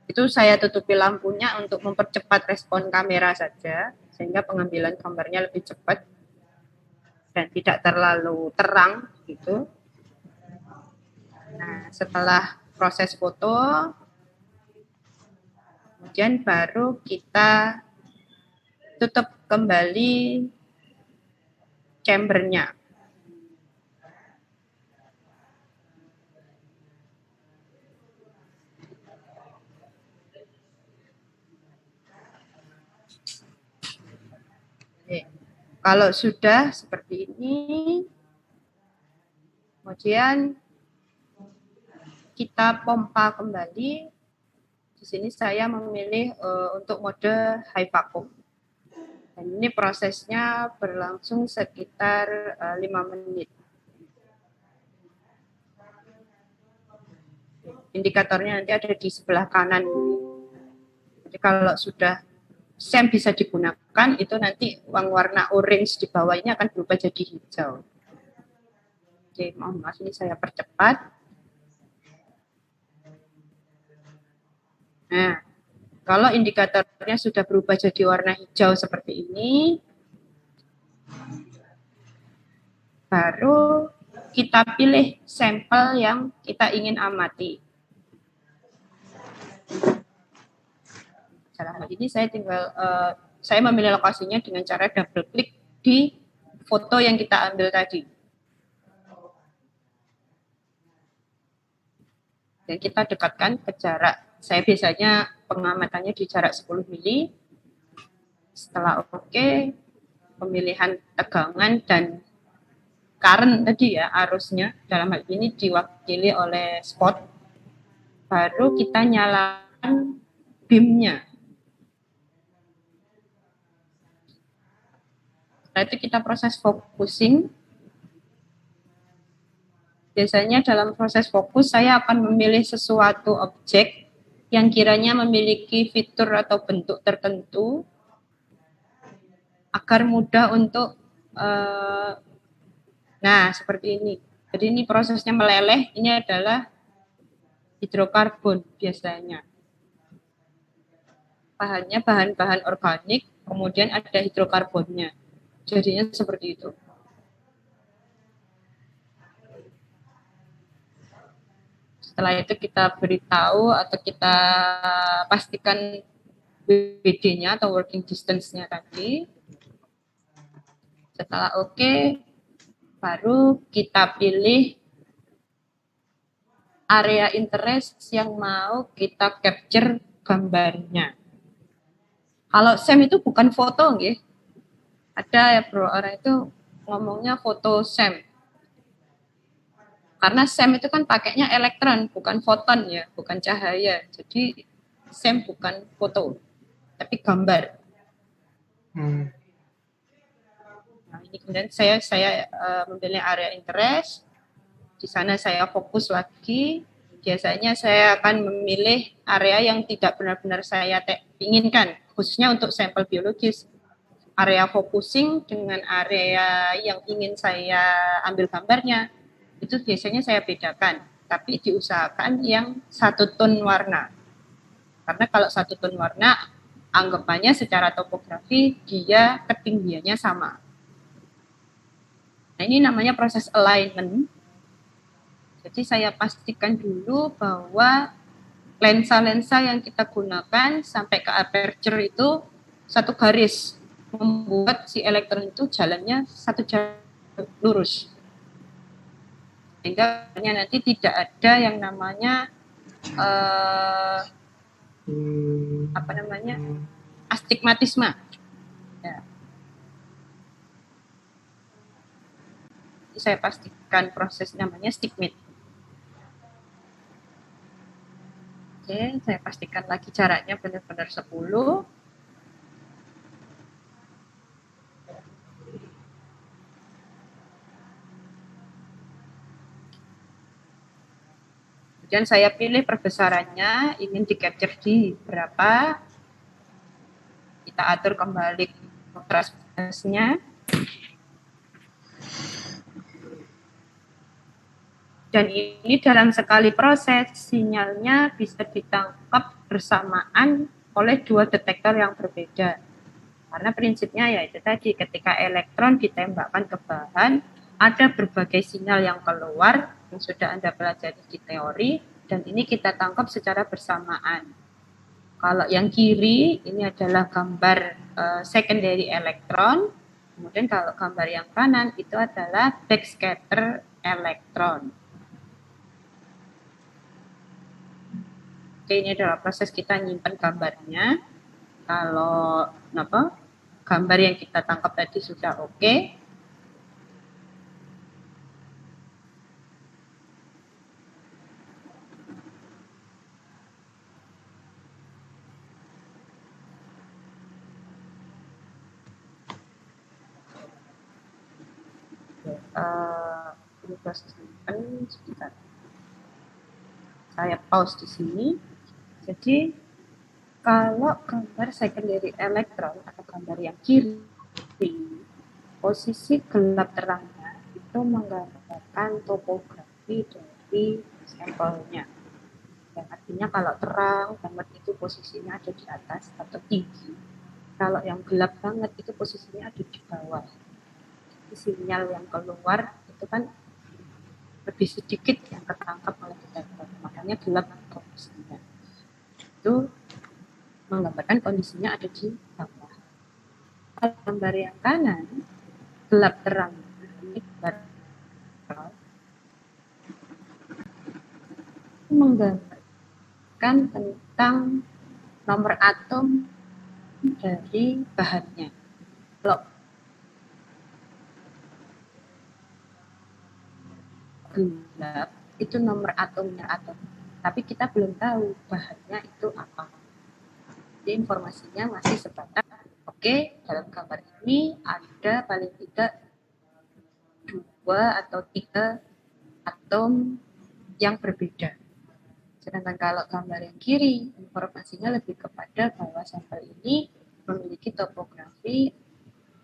Itu saya tutupi lampunya untuk mempercepat respon kamera saja, sehingga pengambilan gambarnya lebih cepat dan tidak terlalu terang gitu. Nah, setelah proses foto, kemudian baru kita tutup kembali chambernya. Oke. Kalau sudah seperti ini, kemudian kita pompa kembali. Di sini saya memilih untuk mode high vacuum. Dan ini prosesnya berlangsung sekitar 5 menit. Indikatornya nanti ada di sebelah kanan. Jadi kalau sudah SEM bisa digunakan, itu nanti warna orange di bawah ini akan berubah jadi hijau. Oke, mohon maaf ini saya percepat. Nah, kalau indikatornya sudah berubah jadi warna hijau seperti ini, baru kita pilih sampel yang kita ingin amati. Dalam hal ini saya tinggal saya memilih lokasinya dengan cara double klik di foto yang kita ambil tadi. Dan kita dekatkan ke jarak. Saya biasanya pengamatannya di jarak 10 mili. Setelah oke, pemilihan tegangan dan current tadi ya, arusnya dalam hal ini diwakili oleh spot. Baru kita nyalakan beam-nya. Setelah itu kita proses focusing. Biasanya dalam proses fokus saya akan memilih sesuatu objek yang kiranya memiliki fitur atau bentuk tertentu agar mudah untuk nah seperti ini. Jadi ini prosesnya meleleh, ini adalah hidrokarbon biasanya. Bahannya bahan-bahan organik, kemudian ada hidrokarbonnya. Jadinya seperti itu. Setelah itu kita beritahu atau kita pastikan WD-nya atau working distance-nya tadi. Setelah oke, baru kita pilih area interest yang mau kita capture gambarnya. Kalau SEM itu bukan foto, nggih. Ada ya bro, orang itu ngomongnya foto SEM. Karena SEM itu kan pakainya elektron, bukan foton ya, bukan cahaya. Jadi SEM bukan foto, tapi gambar. Nah, ini kemudian saya memilih area interest. Di sana saya fokus lagi. Biasanya saya akan memilih area yang tidak benar-benar saya inginkan, khususnya untuk sampel biologis. Area focusing dengan area yang ingin saya ambil gambarnya, itu biasanya saya bedakan, tapi diusahakan yang satu tone warna. Karena kalau satu tone warna, anggapannya secara topografi dia ketinggiannya sama. Nah, ini namanya proses alignment. Jadi saya pastikan dulu bahwa lensa-lensa yang kita gunakan sampai ke aperture itu satu garis, membuat si elektron itu jalannya satu jalan lurus. Sehingga nanti tidak ada yang namanya astigmatisme. Ya. Saya pastikan proses namanya stigmat. Oke, saya pastikan lagi jaraknya benar-benar 10. Kemudian saya pilih perbesarannya, ingin di-capture di berapa. Kita atur kembali kontrasnya. Dan ini dalam sekali proses, sinyalnya bisa ditangkap bersamaan oleh dua detektor yang berbeda. Karena prinsipnya yaitu tadi, ketika elektron ditembakkan ke bahan, ada berbagai sinyal yang keluar, yang sudah Anda pelajari di teori, dan ini kita tangkap secara bersamaan. Kalau yang kiri, ini adalah gambar secondary elektron, kemudian kalau gambar yang kanan, itu adalah backscatter elektron. Oke, ini adalah proses kita nyimpan gambarnya. Kalau gambar yang kita tangkap tadi sudah oke. Ini proses nyimpan sebentar. Saya pause di sini. Jadi kalau gambar secondary elektron atau gambar yang kiri, posisi gelap terangnya itu menggambarkan topografi dari sampelnya. Yang artinya kalau terang banget itu posisinya ada di atas atau tinggi. Kalau yang gelap banget itu posisinya ada di bawah. Jadi sinyal yang keluar itu kan lebih sedikit yang tertangkap oleh detektor. Makanya gelap posisinya. Itu menggambarkan kondisinya ada di bawah. Gambar yang kanan, gelap terang. Ini gambar menggambarkan tentang nomor atom dari bahannya. Kalau gelap itu nomor atomnya atom, tapi kita belum tahu bahannya itu apa. Jadi informasinya masih sebatas oke, dalam gambar ini ada paling tidak 2 atau 3 atom yang berbeda. Sedangkan kalau gambar yang kiri, informasinya lebih kepada bahwa sampel ini memiliki topografi,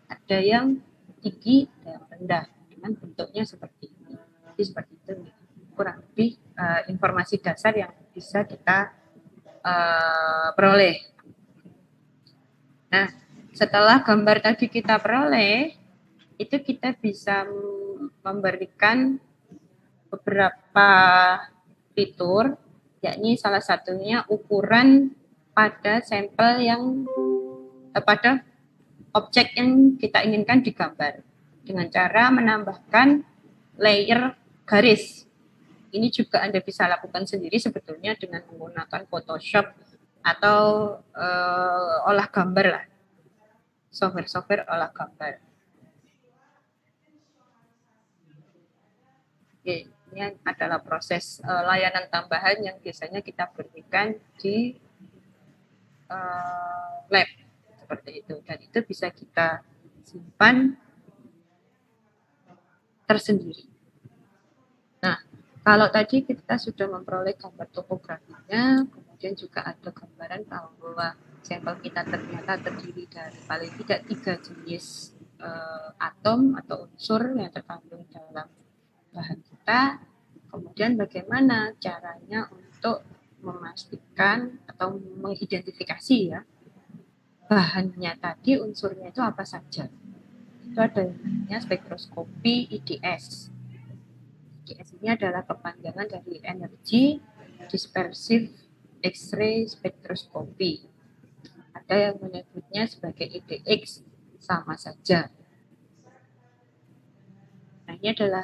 ada yang tinggi, ada yang rendah, dengan bentuknya seperti ini. Jadi seperti itu, kurang lebih informasi dasar yang bisa kita peroleh. Nah, setelah gambar tadi kita peroleh, itu kita bisa memberikan beberapa fitur, yakni salah satunya ukuran pada sampel yang pada objek yang kita inginkan digambar dengan cara menambahkan layer garis. Ini juga Anda bisa lakukan sendiri sebetulnya dengan menggunakan Photoshop atau olah gambar lah, software olah gambar. Oke, ini adalah proses layanan tambahan yang biasanya kita berikan di lab seperti itu, dan itu bisa kita simpan tersendiri. Nah, kalau tadi kita sudah memperoleh gambar topografinya, kemudian juga ada gambaran bahwa sampel kita ternyata terdiri dari paling tidak 3 jenis atom atau unsur yang terkandung dalam bahan kita. Kemudian bagaimana caranya untuk memastikan atau mengidentifikasi ya bahannya tadi, unsurnya itu apa saja. Itu ada yang namanya spektroskopi IDS. IDS ini adalah kepanjangan dari Energy Dispersive X-ray Spectroscopy. Ada yang menyebutnya sebagai IDX, sama saja. Nah, ini adalah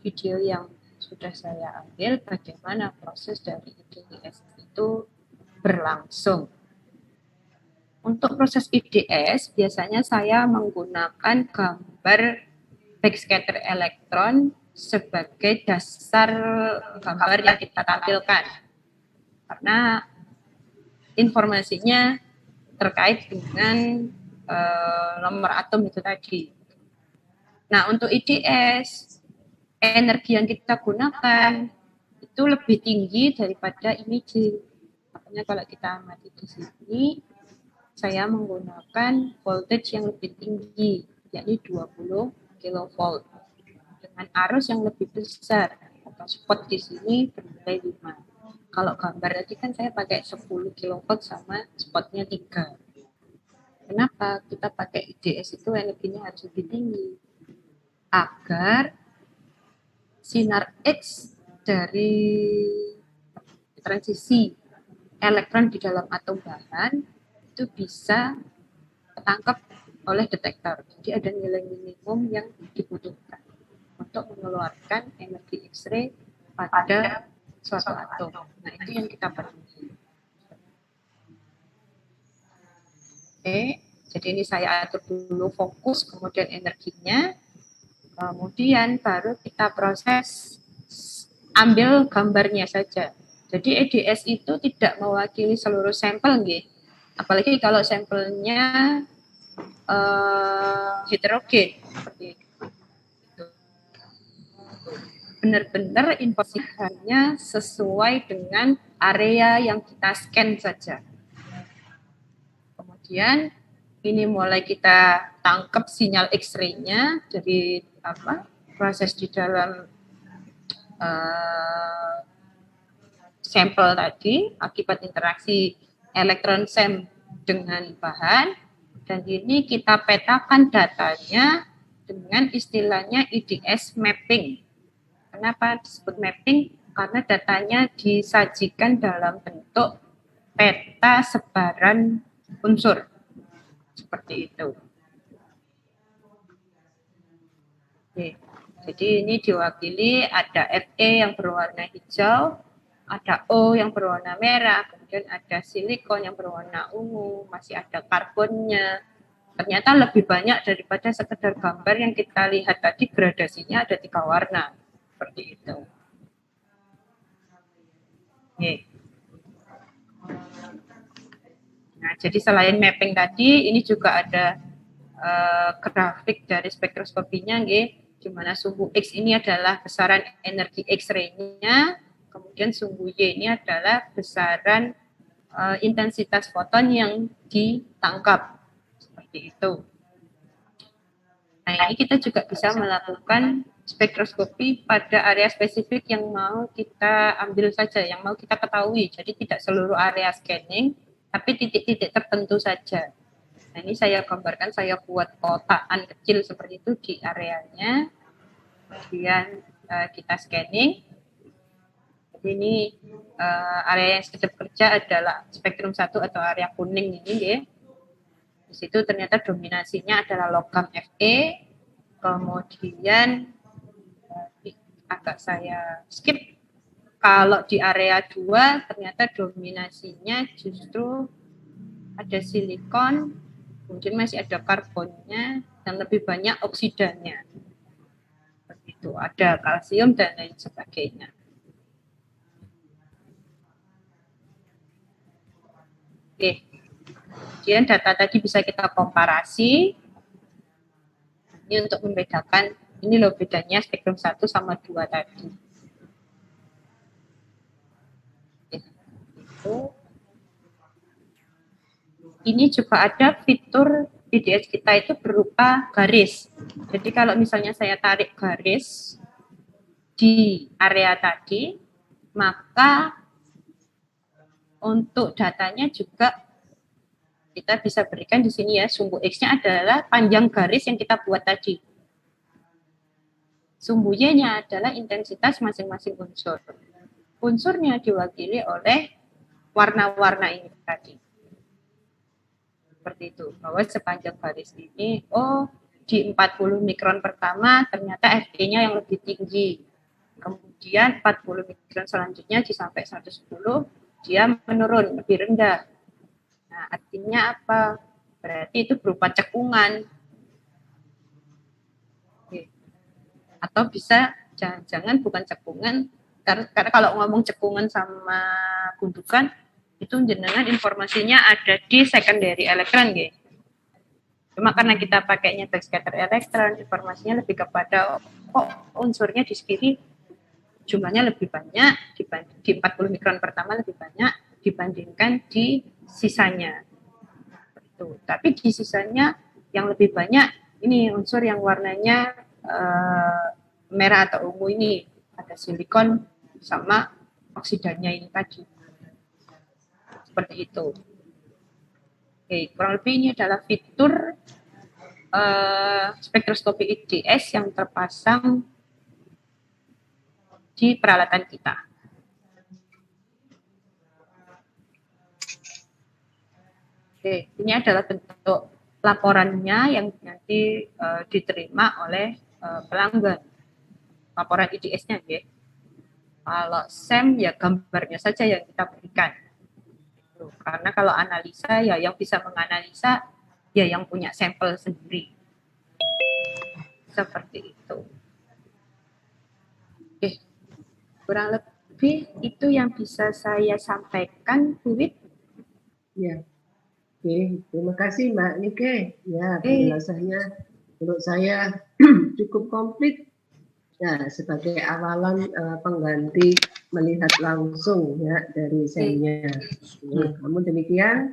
video yang sudah saya ambil bagaimana proses dari IDS itu berlangsung. Untuk proses IDS, biasanya saya menggunakan gambar backscatter elektron sebagai dasar gambar yang kita tampilkan. Karena informasinya terkait dengan nomor atom itu tadi. Nah, untuk IDS, energi yang kita gunakan itu lebih tinggi daripada imaging. Makanya kalau kita amati di sini, saya menggunakan voltage yang lebih tinggi, yakni 20 kilovolt dengan arus yang lebih besar. Atau spot di sini bernilai 5. Kalau gambar tadi kan saya pakai 10 kilovolt sama spotnya 3. Kenapa kita pakai IDS itu energinya harus lebih tinggi? Agar sinar X dari transisi elektron di dalam atom bahan itu bisa tertangkap oleh detektor. Jadi ada nilai minimum yang dibutuhkan untuk mengeluarkan energi X-ray pada suatu atom. Nah, itu yang kita penuhi. Oke, jadi ini saya atur dulu fokus, kemudian energinya, kemudian baru kita proses ambil gambarnya saja. Jadi EDS itu tidak mewakili seluruh sampel, nggih. Apalagi kalau sampelnya heterogen seperti itu. Benar-benar informasinya sesuai dengan area yang kita scan saja. Kemudian ini mulai kita tangkap sinyal X-ray-nya dari proses di dalam sampel tadi akibat interaksi elektron SEM dengan bahan, dan ini kita petakan datanya dengan istilahnya IDS mapping. Kenapa disebut mapping? Karena datanya disajikan dalam bentuk peta sebaran unsur. Seperti itu. Oke. Jadi ini diwakili ada Fe yang berwarna hijau, ada O yang berwarna merah, kemudian ada silikon yang berwarna ungu, masih ada karbonnya. Ternyata lebih banyak daripada sekedar gambar yang kita lihat tadi, gradasinya ada 3 warna. Seperti itu. Oke. Nah, jadi selain mapping tadi, ini juga ada grafik dari spektroskopinya, di mana sumbu X ini adalah besaran energi X-ray-nya, kemudian sumbu Y ini adalah besaran intensitas foton yang ditangkap. Seperti itu. Nah, ini kita juga bisa melakukan spektroskopi pada area spesifik yang mau kita ambil saja, yang mau kita ketahui. Jadi tidak seluruh area scanning, tapi titik-titik tertentu saja. Nah, ini saya gambarkan, saya buat kotakan kecil seperti itu di areanya. Kemudian kita scanning. Jadi ini area yang sedang kerja adalah spektrum 1 atau area kuning ini, ya. Di situ ternyata dominasinya adalah logam Fe. Kemudian agak saya skip. Kalau di area 2 ternyata dominasinya justru ada silikon, kemudian masih ada karbonnya, dan lebih banyak oksidannya. Begitu, ada kalsium dan lain sebagainya. Oke. Kemudian data tadi bisa kita komparasi. Ini untuk membedakan, ini loh bedanya spektrum 1 sama 2 tadi. Ini juga ada fitur IDS kita itu berupa garis. Jadi kalau misalnya saya tarik garis di area tadi, maka untuk datanya juga kita bisa berikan di sini, ya, sumbu X-nya adalah panjang garis yang kita buat tadi. Sumbu Y-nya adalah intensitas masing-masing unsur. Unsurnya diwakili oleh warna-warna ini tadi. Seperti itu, bahwa sepanjang garis ini, di 40 mikron pertama ternyata Fe-nya yang lebih tinggi. Kemudian 40 mikron selanjutnya sampai 110, dia menurun, lebih rendah. Nah, artinya apa? Berarti itu berupa cekungan. Oke. Atau bisa jangan-jangan bukan cekungan, karena kalau ngomong cekungan sama gundukan, itu jenengan informasinya ada di secondary elektron, gitu. Cuma karena kita pakainya backscatter elektron, informasinya lebih kepada unsurnya di sini jumlahnya lebih banyak di 40 mikron pertama lebih banyak dibandingkan di sisanya. Itu. Tapi di sisanya yang lebih banyak ini unsur yang warnanya merah atau ungu ini, ada silikon sama oksidanya ini tadi. Seperti itu. Oke, kurang lebih ini adalah fitur spektroskopi IDS yang terpasang di peralatan kita. Oke, ini adalah bentuk laporannya yang nanti diterima oleh pelanggan. Laporan IDS-nya, ya. Kalau SEM ya gambarnya saja yang kita berikan. Karena kalau analisa ya yang bisa menganalisa ya yang punya sampel sendiri. Seperti itu. Oke. Kurang lebih itu yang bisa saya sampaikan, Bu Wit. Ya. Oke, terima kasih Mbak Nike. Ya, penjelasannya menurut saya cukup komplit. Ya, sebagai awalan pengganti melihat langsung ya dari SEM-nya. Namun demikian,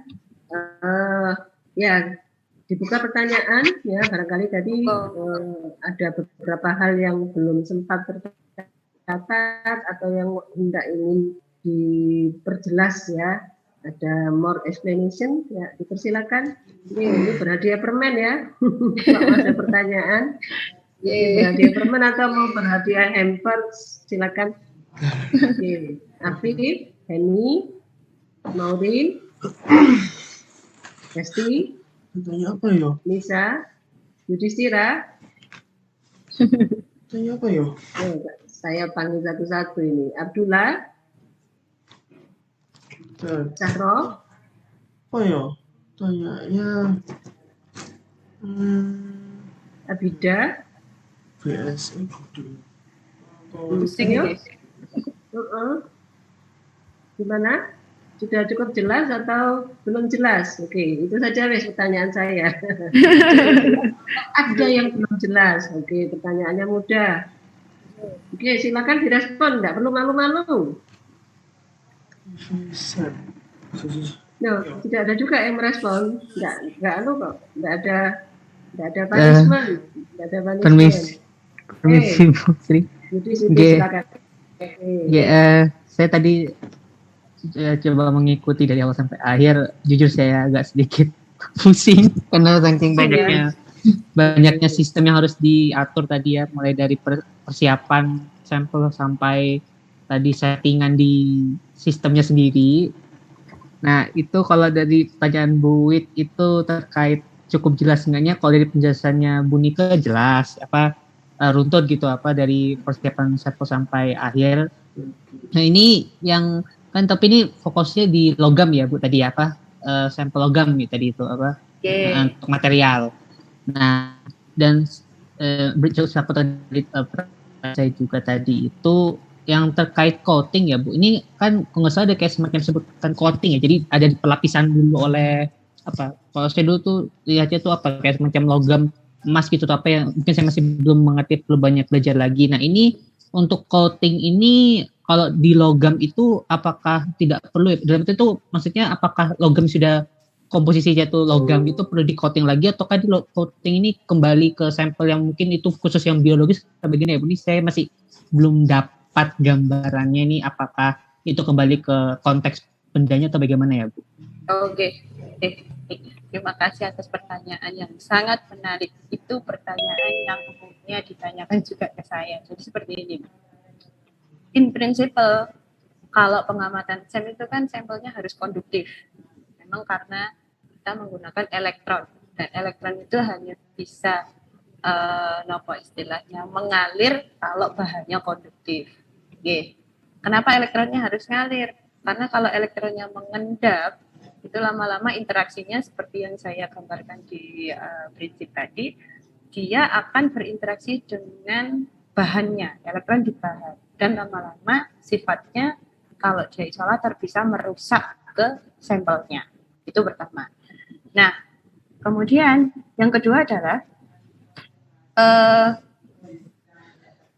ya dibuka pertanyaan ya, barangkali tadi ada beberapa hal yang belum sempat tercatat atau yang hendak ingin diperjelas ya. Ada more explanation ya, dipersilakan. Ini berhadiah permen ya. Kalau ada pertanyaan, berhadiah permen atau mau berhadiah hampers, silakan. Oke, Afif, Henny, Maureen, Esti, Tanya apa yo? Nisa, Yudhistira. Tanya apa yo? Saya panggil satu-satu ini. Abdullah, Sahro. Apa yo? Tanyanya Abida. BSI Budi. Pusing ya. Gimana? Sudah cukup jelas atau belum jelas? Oke, itu saja wes pertanyaan saya. Ada yang belum jelas. Oke, pertanyaannya mudah. Oke, silakan direspon, tidak perlu malu-malu. No, tidak ada juga yang merespon. Enggak kok. Enggak ada punishment. Enggak ada punishment. Permisi, Bu Sri. Silakan. Saya tadi coba mengikuti dari awal sampai akhir. Jujur saya agak sedikit pusing karena saking banyaknya sistem yang harus diatur tadi ya, mulai dari persiapan sampel sampai tadi settingan di sistemnya sendiri. Nah, itu kalau dari pertanyaan Bu Wit itu terkait cukup jelas enggaknya? Kalau dari penjelasannya Bu Nike jelas, runtut gitu dari persiapan sampel sampai akhir. Nah, ini yang kan tapi ini fokusnya di logam ya Bu tadi sampel logam nih tadi itu untuk material. Nah, dan bercerita tadi saya juga tadi itu yang terkait coating ya Bu. Ini kan kalau nggak salah ada kayak semacam sebutkan coating ya. Jadi ada pelapisan dulu oleh kalau saya dulu tuh lihatnya tuh kayak semacam logam emas gitu atau yang mungkin saya masih belum mengerti, perlu banyak belajar lagi. Nah, ini untuk coating ini kalau di logam itu apakah tidak perlu ya? Dalam itu maksudnya apakah logam sudah komposisinya tuh logam itu perlu di coating lagi ataukah di coating ini kembali ke sampel yang mungkin itu khusus yang biologis begini ya Bu? Ini saya masih belum dapat gambarannya ini apakah itu kembali ke konteks bendanya atau bagaimana ya Bu? Oke. Terima kasih atas pertanyaan yang sangat menarik. Itu pertanyaan yang umumnya ditanyakan juga ke saya. Jadi seperti ini. In principle, kalau pengamatan SEM itu kan sampelnya harus konduktif. Memang karena kita menggunakan elektron. Dan elektron itu hanya bisa istilahnya mengalir kalau bahannya konduktif. Kenapa elektronnya harus ngalir? Karena kalau elektronnya mengendap, itu lama-lama interaksinya seperti yang saya gambarkan di prinsip tadi, dia akan berinteraksi dengan bahannya, elektron di bahan. Dan lama-lama sifatnya kalau dia isolator bisa merusak ke sampelnya. Itu pertama. Nah, kemudian yang kedua adalah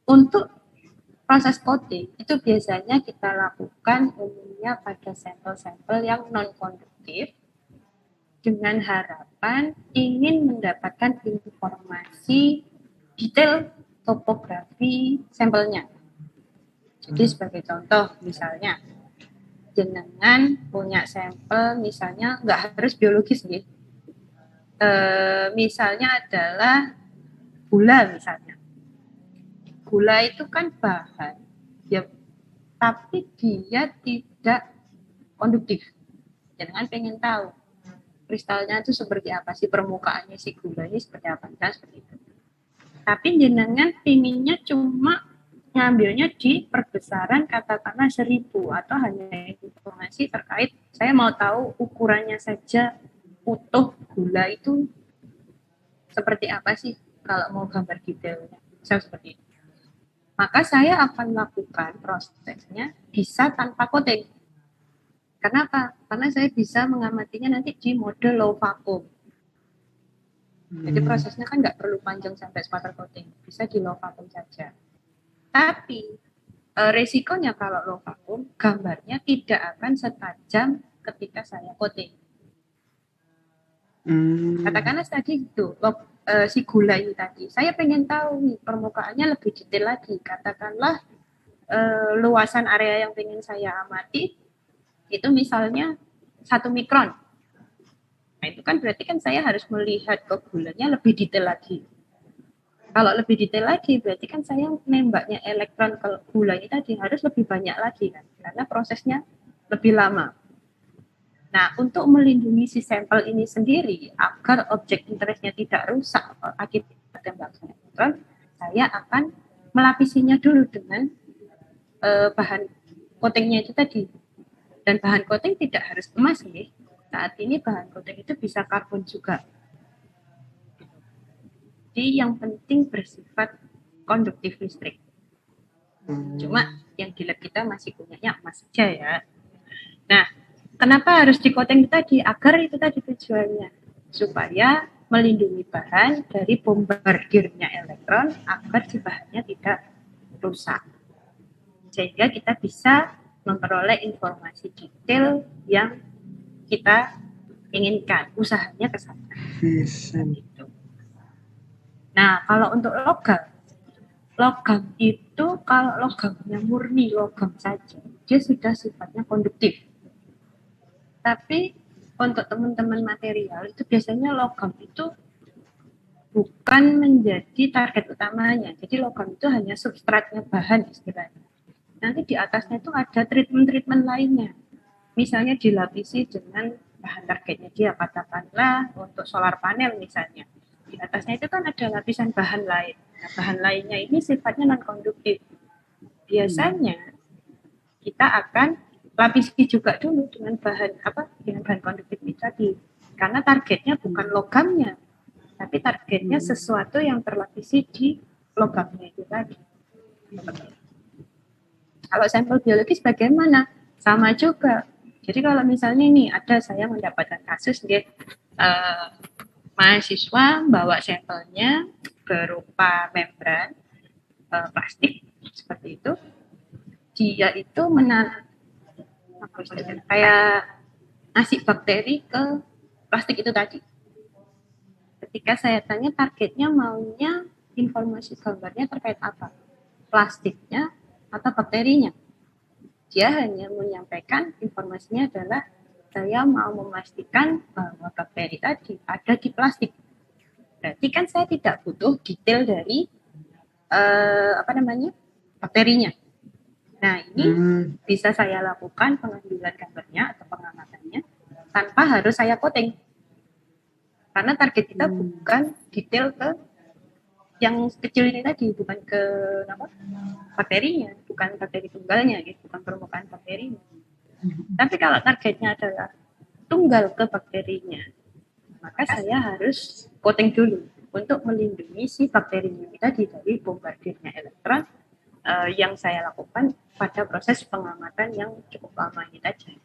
untuk proses coating itu biasanya kita lakukan umumnya pada sampel-sampel yang non-konduktif dengan harapan ingin mendapatkan informasi detail topografi sampelnya. Jadi sebagai contoh misalnya, jenengan punya sampel misalnya nggak harus biologis nih. Misalnya adalah gula misalnya. Gula itu kan bahan, ya, tapi dia tidak konduktif. Jangan pengen tahu kristalnya itu seperti apa sih, permukaannya si gula ini seperti apa, dan seperti itu. Tapi jenengan pinginnya cuma ngambilnya di perbesaran katakanlah 1000 atau hanya informasi terkait, saya mau tahu ukurannya saja utuh gula itu seperti apa sih kalau mau gambar detailnya, seperti itu. Maka saya akan lakukan prosesnya bisa tanpa coating. Kenapa? Karena saya bisa mengamatinya nanti di mode low vacuum. Jadi prosesnya kan nggak perlu panjang sampai spatter coating, bisa di low vacuum saja. Tapi resikonya kalau low vacuum, gambarnya tidak akan setajam ketika saya coating. Katakanlah tadi itu si gula ini tadi, saya pengen tahu nih permukaannya lebih detail lagi. Katakanlah luasan area yang pengen saya amati itu misalnya 1 mikron. Nah itu kan berarti kan saya harus melihat ke gulanya lebih detail lagi. Kalau lebih detail lagi berarti kan saya nembaknya elektron ke gulanya tadi harus lebih banyak lagi kan, karena prosesnya lebih lama. Nah, untuk melindungi si sampel ini sendiri agar objek interestnya tidak rusak akibat tembakan elektron, saya akan melapisinya dulu dengan bahan coatingnya itu tadi. Dan bahan coating tidak harus emas nih. Saat ini bahan coating itu bisa karbon juga. Jadi yang penting bersifat konduktif listrik. Cuma yang di lab kita masih punyanya emas saja ya. Nah, kenapa harus di coating tadi? Agar itu tadi tujuannya, supaya melindungi bahan dari bombardirnya elektron agar si bahannya tidak rusak. Sehingga kita bisa memperoleh informasi detail yang kita inginkan. Usahanya ke sana. Gitu. Nah, kalau untuk logam itu kalau logamnya murni logam saja, dia sudah sifatnya konduktif. Tapi untuk teman-teman material itu biasanya logam itu bukan menjadi target utamanya. Jadi logam itu hanya substratnya bahan istilahnya. Nanti di atasnya itu ada treatment-treatment lainnya. Misalnya dilapisi dengan bahan targetnya dia, katakanlah untuk solar panel misalnya. Di atasnya itu kan ada lapisan bahan lain. Nah, bahan lainnya ini sifatnya non-konduktif. Biasanya kita akan lapisi juga dulu dengan bahan konduktif tadi, karena targetnya bukan logamnya, tapi targetnya sesuatu yang terlapisi di logamnya itu tadi. Kalau sampel biologis bagaimana? Sama juga. Jadi kalau misalnya ini ada saya mendapatkan kasus mahasiswa bawa sampelnya berupa membran plastik seperti itu, dia itu kayak ngasih bakteri ke plastik itu tadi. Ketika saya tanya targetnya maunya informasi gambarnya terkait apa? Plastiknya atau bakterinya? Dia hanya menyampaikan informasinya adalah saya mau memastikan bahwa bakteri tadi ada di plastik. Berarti kan saya tidak butuh detail dari bakterinya. Nah, ini bisa saya lakukan pengambilan gambarnya atau pengamatannya tanpa harus saya coating. Karena target kita bukan detail ke yang kecil ini tadi, bukan ke bakterinya, bukan bakteri tunggalnya, gitu, bukan permukaan bakterinya. Tapi kalau targetnya adalah tunggal ke bakterinya, maka saya harus coating dulu untuk melindungi si bakterinya tadi dari bombardirnya elektron yang saya lakukan pada proses pengamatan yang cukup lama ini tadi.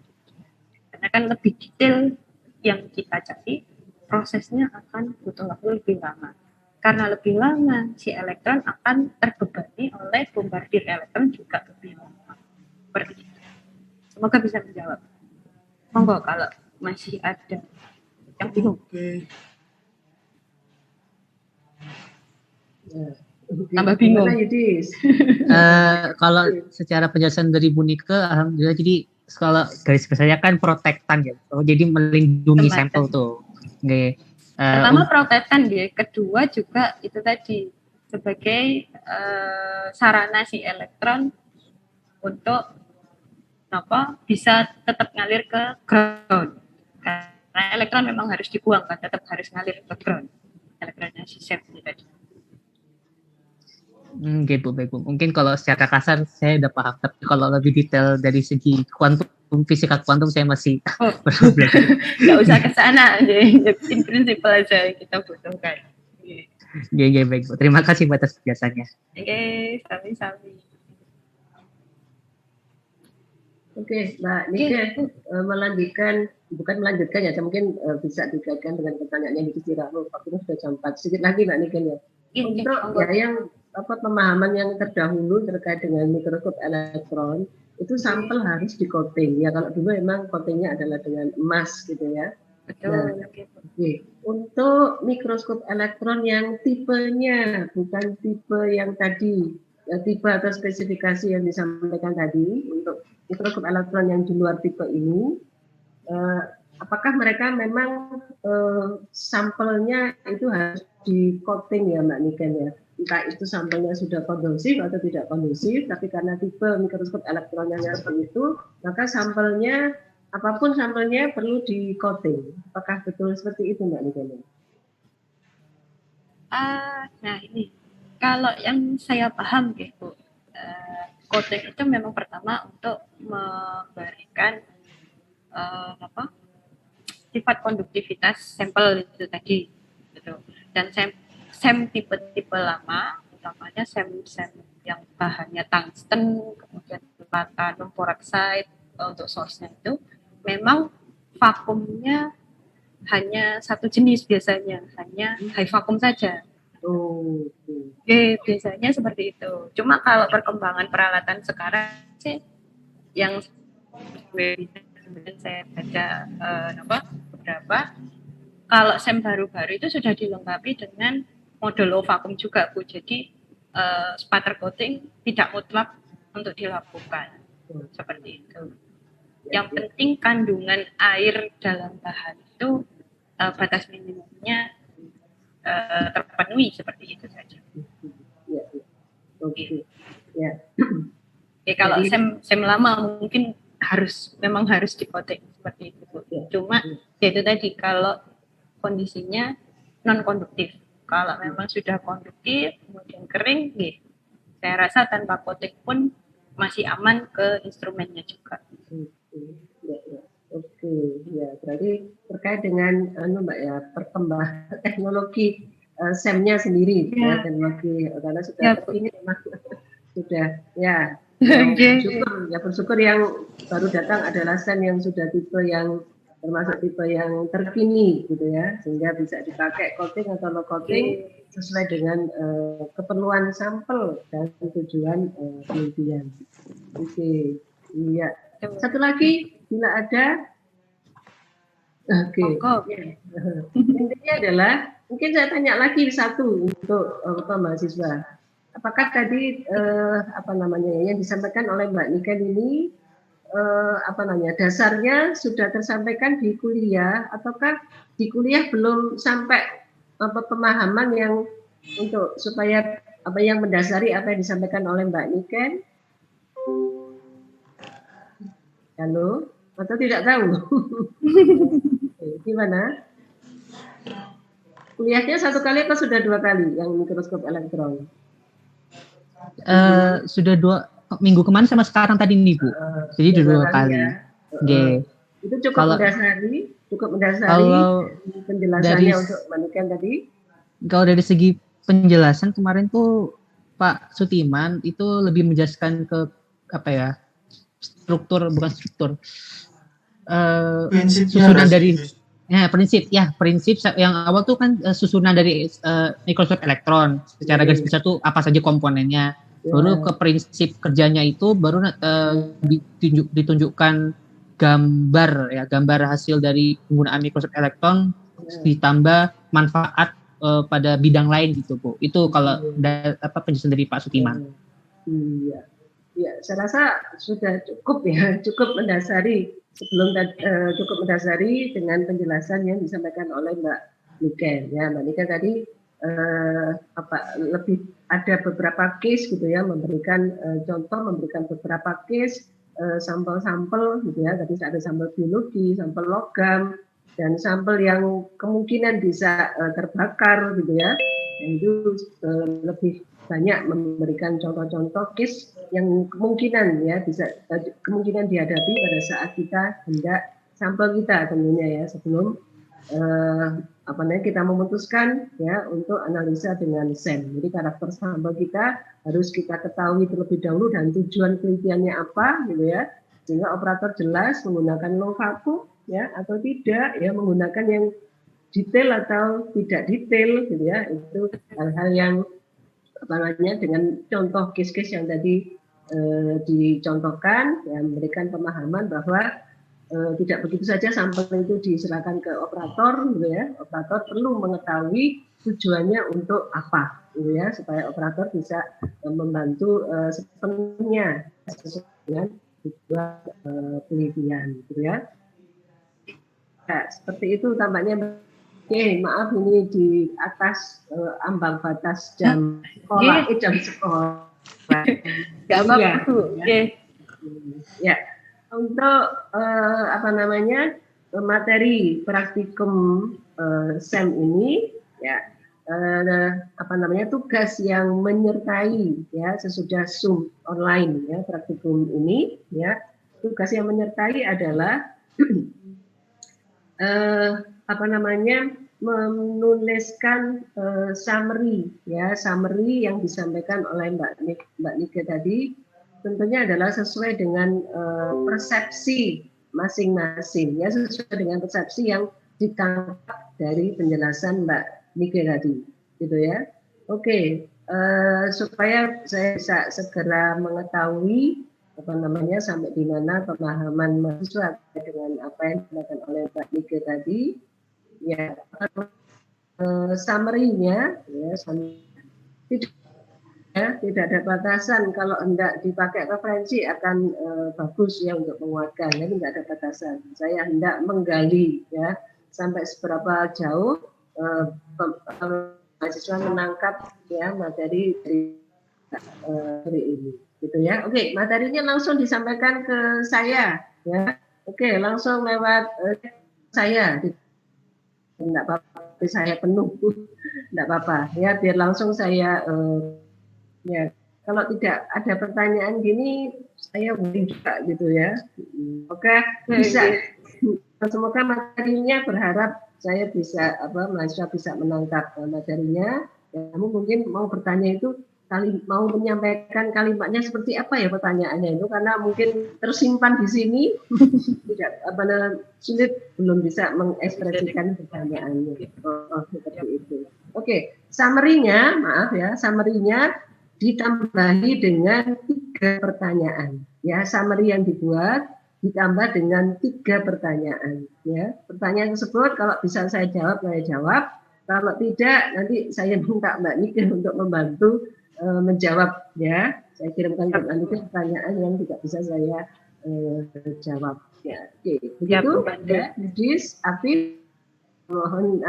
Karena kan lebih detail yang kita cari, prosesnya akan butuh waktu lebih lama. karena lebih lama, si elektron akan terbebani oleh bombardir elektron juga lebih lama. Seperti itu. Semoga bisa menjawab. Monggo kalau masih ada yang bingung. Oke. Tambah bingung. Gimana, Yudis? Kalau secara penjelasan dari Bu Nike, alhamdulillah, jadi kalau garis besarnya kan protektan ya, jadi melindungi Semacam. sampel tuh. Oke. Pertama protektan dia, kedua juga itu tadi sebagai sarana si elektron untuk bisa tetap ngalir ke ground. Karena elektron memang harus dibuang kan, tetap harus ngalir ke ground. Elektronnya si SEM itu tadi. Gitu, baik Bu. Mungkin kalau secara kasar saya udah paham, tapi kalau lebih detail dari segi fisika kuantum saya masih perlu belajar. Nggak usah ke sana, in principle aja kita butuhkan. Oke, baik Bu. Terima kasih atas penjelasannya. Oke, sami-sami. Oke, Mbak Nike, bukan melanjutkan ya, mungkin bisa dikaitkan dengan pertanyaannya di Rahul. Waktunya sudah jam 4. Sedikit lagi Mbak Nike ya. Untuk yang pemahaman yang terdahulu terkait dengan mikroskop elektron, itu sampel harus di-coating. Ya kalau dulu memang coatingnya adalah dengan emas gitu ya. Betul. Nah, okay. Untuk mikroskop elektron yang tipenya bukan tipe yang tadi, tipe atau spesifikasi yang disampaikan tadi, untuk mikroskop elektron yang di luar tipe ini, apakah mereka memang sampelnya itu harus di-coating ya Mbak Niken ya? Entah itu sampelnya sudah kondusif atau tidak kondusif, tapi karena tipe mikroskop elektronnya seperti itu, maka sampelnya, apapun sampelnya perlu di-coating. Apakah betul seperti itu Mbak Niken? Nah ini, kalau yang saya paham gitu, coating itu memang pertama untuk memberikan sifat konduktivitas sampel itu tadi, gitu. Dan SEM tipe-tipe lama, utamanya SEM yang bahannya tungsten, kemudian platinum peroxide untuk source-nya itu, memang vakumnya hanya satu jenis biasanya, hanya high vacuum saja. Biasanya seperti itu. Cuma kalau perkembangan peralatan sekarang sih, yang saya baca beberapa, kalau SEM baru-baru itu sudah dilengkapi dengan mode low vacuum juga Bu. Jadi sputter coating tidak mutlak untuk dilakukan seperti itu. Yang penting kandungan air dalam bahan itu batas minimumnya terpenuhi seperti itu saja. Oke. Ya. Kalau SEM lama mungkin memang harus di-coating seperti itu Bu. Cuma itu tadi kalau kondisinya non konduktif. Kalau memang sudah konduktif, kemudian kering, saya rasa tanpa coating pun masih aman ke instrumennya juga. Oke, ya berarti terkait dengan Mbak ya, perkembangan teknologi SEM-nya sendiri, ya, teknologi karena sudah terkini memang sudah ya. Bersyukur yang baru datang adalah SEM yang sudah tipe yang termasuk tipe yang terkini gitu ya, sehingga bisa dipakai coating atau no coating sesuai dengan keperluan sampel dan tujuan penelitian. Oke, iya. Satu lagi bila ada. Oke. Intinya adalah mungkin saya tanya lagi satu untuk mahasiswa. Apakah tadi yang disampaikan oleh Mbak Niken ini dasarnya sudah tersampaikan di kuliah, ataukah di kuliah belum sampai pemahaman yang untuk supaya yang mendasari apa yang disampaikan oleh Mbak Niken? Halo, atau tidak tahu? Gimana? Kuliahnya satu kali atau sudah 2 kali yang mikroskop elektron? Sudah 2 minggu kemarin sama sekarang tadi nih Bu. Jadi 2 kali. Ya. Itu cukup mendasari penjelasannya untuk Manikan tadi. Kalau dari segi penjelasan kemarin tuh Pak Sutiman itu lebih menjelaskan ke susunan dari prinsip yang awal tuh kan susunan dari Microsoft Electron. Secara garis besar tuh apa saja komponennya. Baru ke prinsip kerjanya itu baru ditunjukkan gambar hasil dari penggunaan Microsoft Electron ditambah manfaat pada bidang lain gitu Bu. Itu kalau penjelasan dari Pak Sutiman. Iya. Ya, saya rasa sudah cukup mendasari cukup mendasari dengan penjelasan yang disampaikan oleh Mbak Niken. Ya, Mbak Niken tadi lebih ada beberapa case gitu ya, memberikan contoh, memberikan beberapa case sampel-sampel gitu ya. Tadi ada sampel biologi, sampel logam, dan sampel yang kemungkinan bisa terbakar gitu ya. Dan itu lebih banyak memberikan contoh-contoh case yang kemungkinan dihadapi pada saat kita hendak sampel kita tentunya ya, sebelum kita memutuskan ya untuk analisa dengan SEM. Jadi karakter sampel kita harus kita ketahui terlebih dahulu dan tujuan penelitiannya apa gitu ya, sehingga operator jelas menggunakan low vacuum ya atau tidak ya, menggunakan yang detail atau tidak detail gitu ya. Itu hal-hal yang dengan contoh case-case yang tadi dicontohkan, ya, memberikan pemahaman bahwa tidak begitu saja sampel itu diserahkan ke operator, gitu ya. Operator perlu mengetahui tujuannya untuk apa, gitu ya, supaya operator bisa membantu sepenuhnya sesuai dengan tujuan penelitian, gitu ya. Nah, seperti itu tampaknya. Oke, maaf ini di atas ambang batas jam sekolah, jam sekolah. Gak apa-apa, Bu. Ya, untuk materi praktikum SEM ini, ya, tugas yang menyertai ya sesudah Zoom online ya praktikum ini, ya, tugas yang menyertai adalah menuliskan summary yang disampaikan oleh Mbak Nike tadi, tentunya adalah sesuai dengan persepsi masing-masing ya, sesuai dengan persepsi yang ditangkap dari penjelasan Mbak Nike tadi, gitu ya. Oke, supaya saya bisa segera mengetahui sampai di mana pemahaman mahasiswa dengan apa yang disampaikan oleh Mbak Nike tadi, ya, summary-nya ya, tidak ada batasan. Kalau hendak dipakai referensi akan bagus ya untuk menguatkan. Jadi tidak ada batasan. Saya hendak menggali ya sampai seberapa jauh mahasiswa menangkap ya materi dari ini. Gitu ya. Oke, materinya langsung disampaikan ke saya ya. Oke, langsung lewat saya. Tidak apa-apa, saya penuh. Tidak apa-apa ya, biar langsung saya ya. Kalau tidak ada pertanyaan gini, saya boleh juga gitu ya. Oke, bisa. Semoga materinya, berharap saya bisa mahasiswa bisa menangkap materinya. Ya, kamu mungkin mau bertanya itu mau menyampaikan kalimatnya seperti apa ya pertanyaannya itu, karena mungkin tersimpan di sini tidak sulit, belum bisa mengekspresikan pertanyaannya. Seperti itu. Oke, summary-nya ditambahi dengan 3 pertanyaan. Ya, summary yang dibuat ditambah dengan 3 pertanyaan. Ya, pertanyaan tersebut kalau bisa saya jawab, saya jawab. Kalau tidak, nanti saya minta Mbak Nike untuk membantu menjawab ya. Saya kirimkan ke Mbak Nike pertanyaan yang tidak bisa saya jawab. Ya, oke. Begitu ya, Yudis, Afif, mohon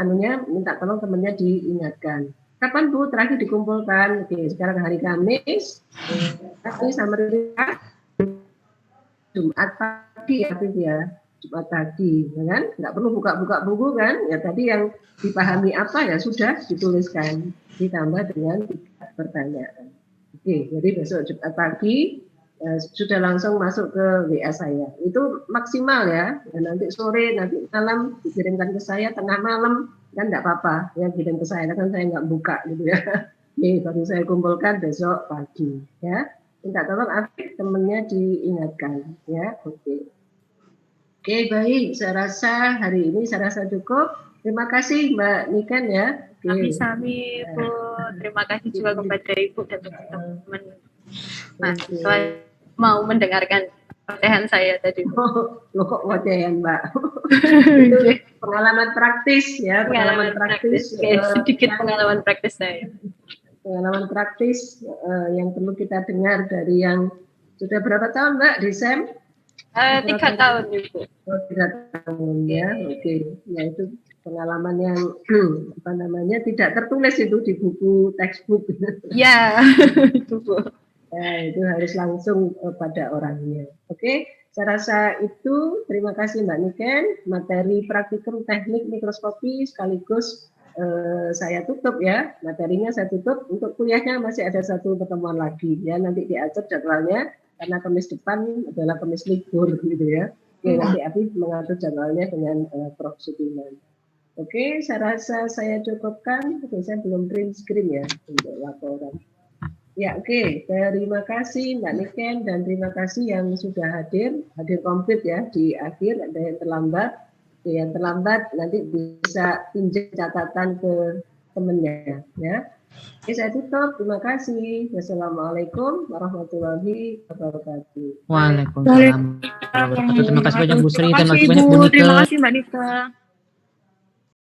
minta tolong temannya diingatkan. Kapan Bu terakhir dikumpulkan? Oke, sekarang hari Kamis. Tapi summary Jumat pagi ya, Jumat pagi, ya kan? Nggak perlu buka-buka buku kan? Ya tadi yang dipahami apa ya sudah dituliskan, ditambah dengan 3 pertanyaan. Oke, jadi besok Jumat pagi sudah langsung masuk ke WA saya. Itu maksimal ya. Dan nanti sore, nanti malam dikirimkan ke saya tengah malam kan nggak apa-apa ya, kirim ke saya kan saya nggak buka gitu ya. Oke, baru saya kumpulkan besok pagi ya. Minta tolong Afif temennya diingatkan ya. Oke. Oke, baik. Saya rasa hari ini cukup. Terima kasih Mbak Niken ya. Sami-sami Bu. Terima kasih juga kepada Ibu dan teman-teman mahasiswa mau mendengarkan ocehan saya tadi. Loh kok ocehan Mbak? Itu pengalaman praktis ya, pengalaman praktis. Sedikit pengalaman praktis saya. Pengalaman praktis yang perlu kita dengar dari yang sudah berapa tahun Mbak di SEM? 3 tahun Ibu. Oh, 3 tahun ya, oke. Ya itu pengalaman yang tidak tertulis itu di buku textbook. Ya, itu Bu. Ya, itu harus langsung pada orangnya. Oke, saya rasa itu. Terima kasih Mbak Niken. Materi praktikum teknik mikroskopi sekaligus saya tutup ya. Materinya saya tutup. Untuk kuliahnya masih ada 1 pertemuan lagi ya. Nanti diatur jadwalnya karena Kamis depan adalah Kamis libur gitu ya. Oke, nanti Afif mengatur jadwalnya dengan Prof. Sudirman. Oke, saya rasa saya cukupkan. Oke, saya belum print screen ya untuk laporan. Ya, oke. Terima kasih Mbak Niken dan terima kasih yang sudah hadir komplit ya di akhir. Ada yang terlambat. Yang terlambat nanti bisa pinjam catatan ke temennya ya. Oke, saya tutup. Terima kasih. Wassalamualaikum warahmatullahi wabarakatuh. Waalaikumsalam. Terima kasih banyak Bu Sri, terima kasih banyak Bu Niken. Terima kasih Mbak Nika.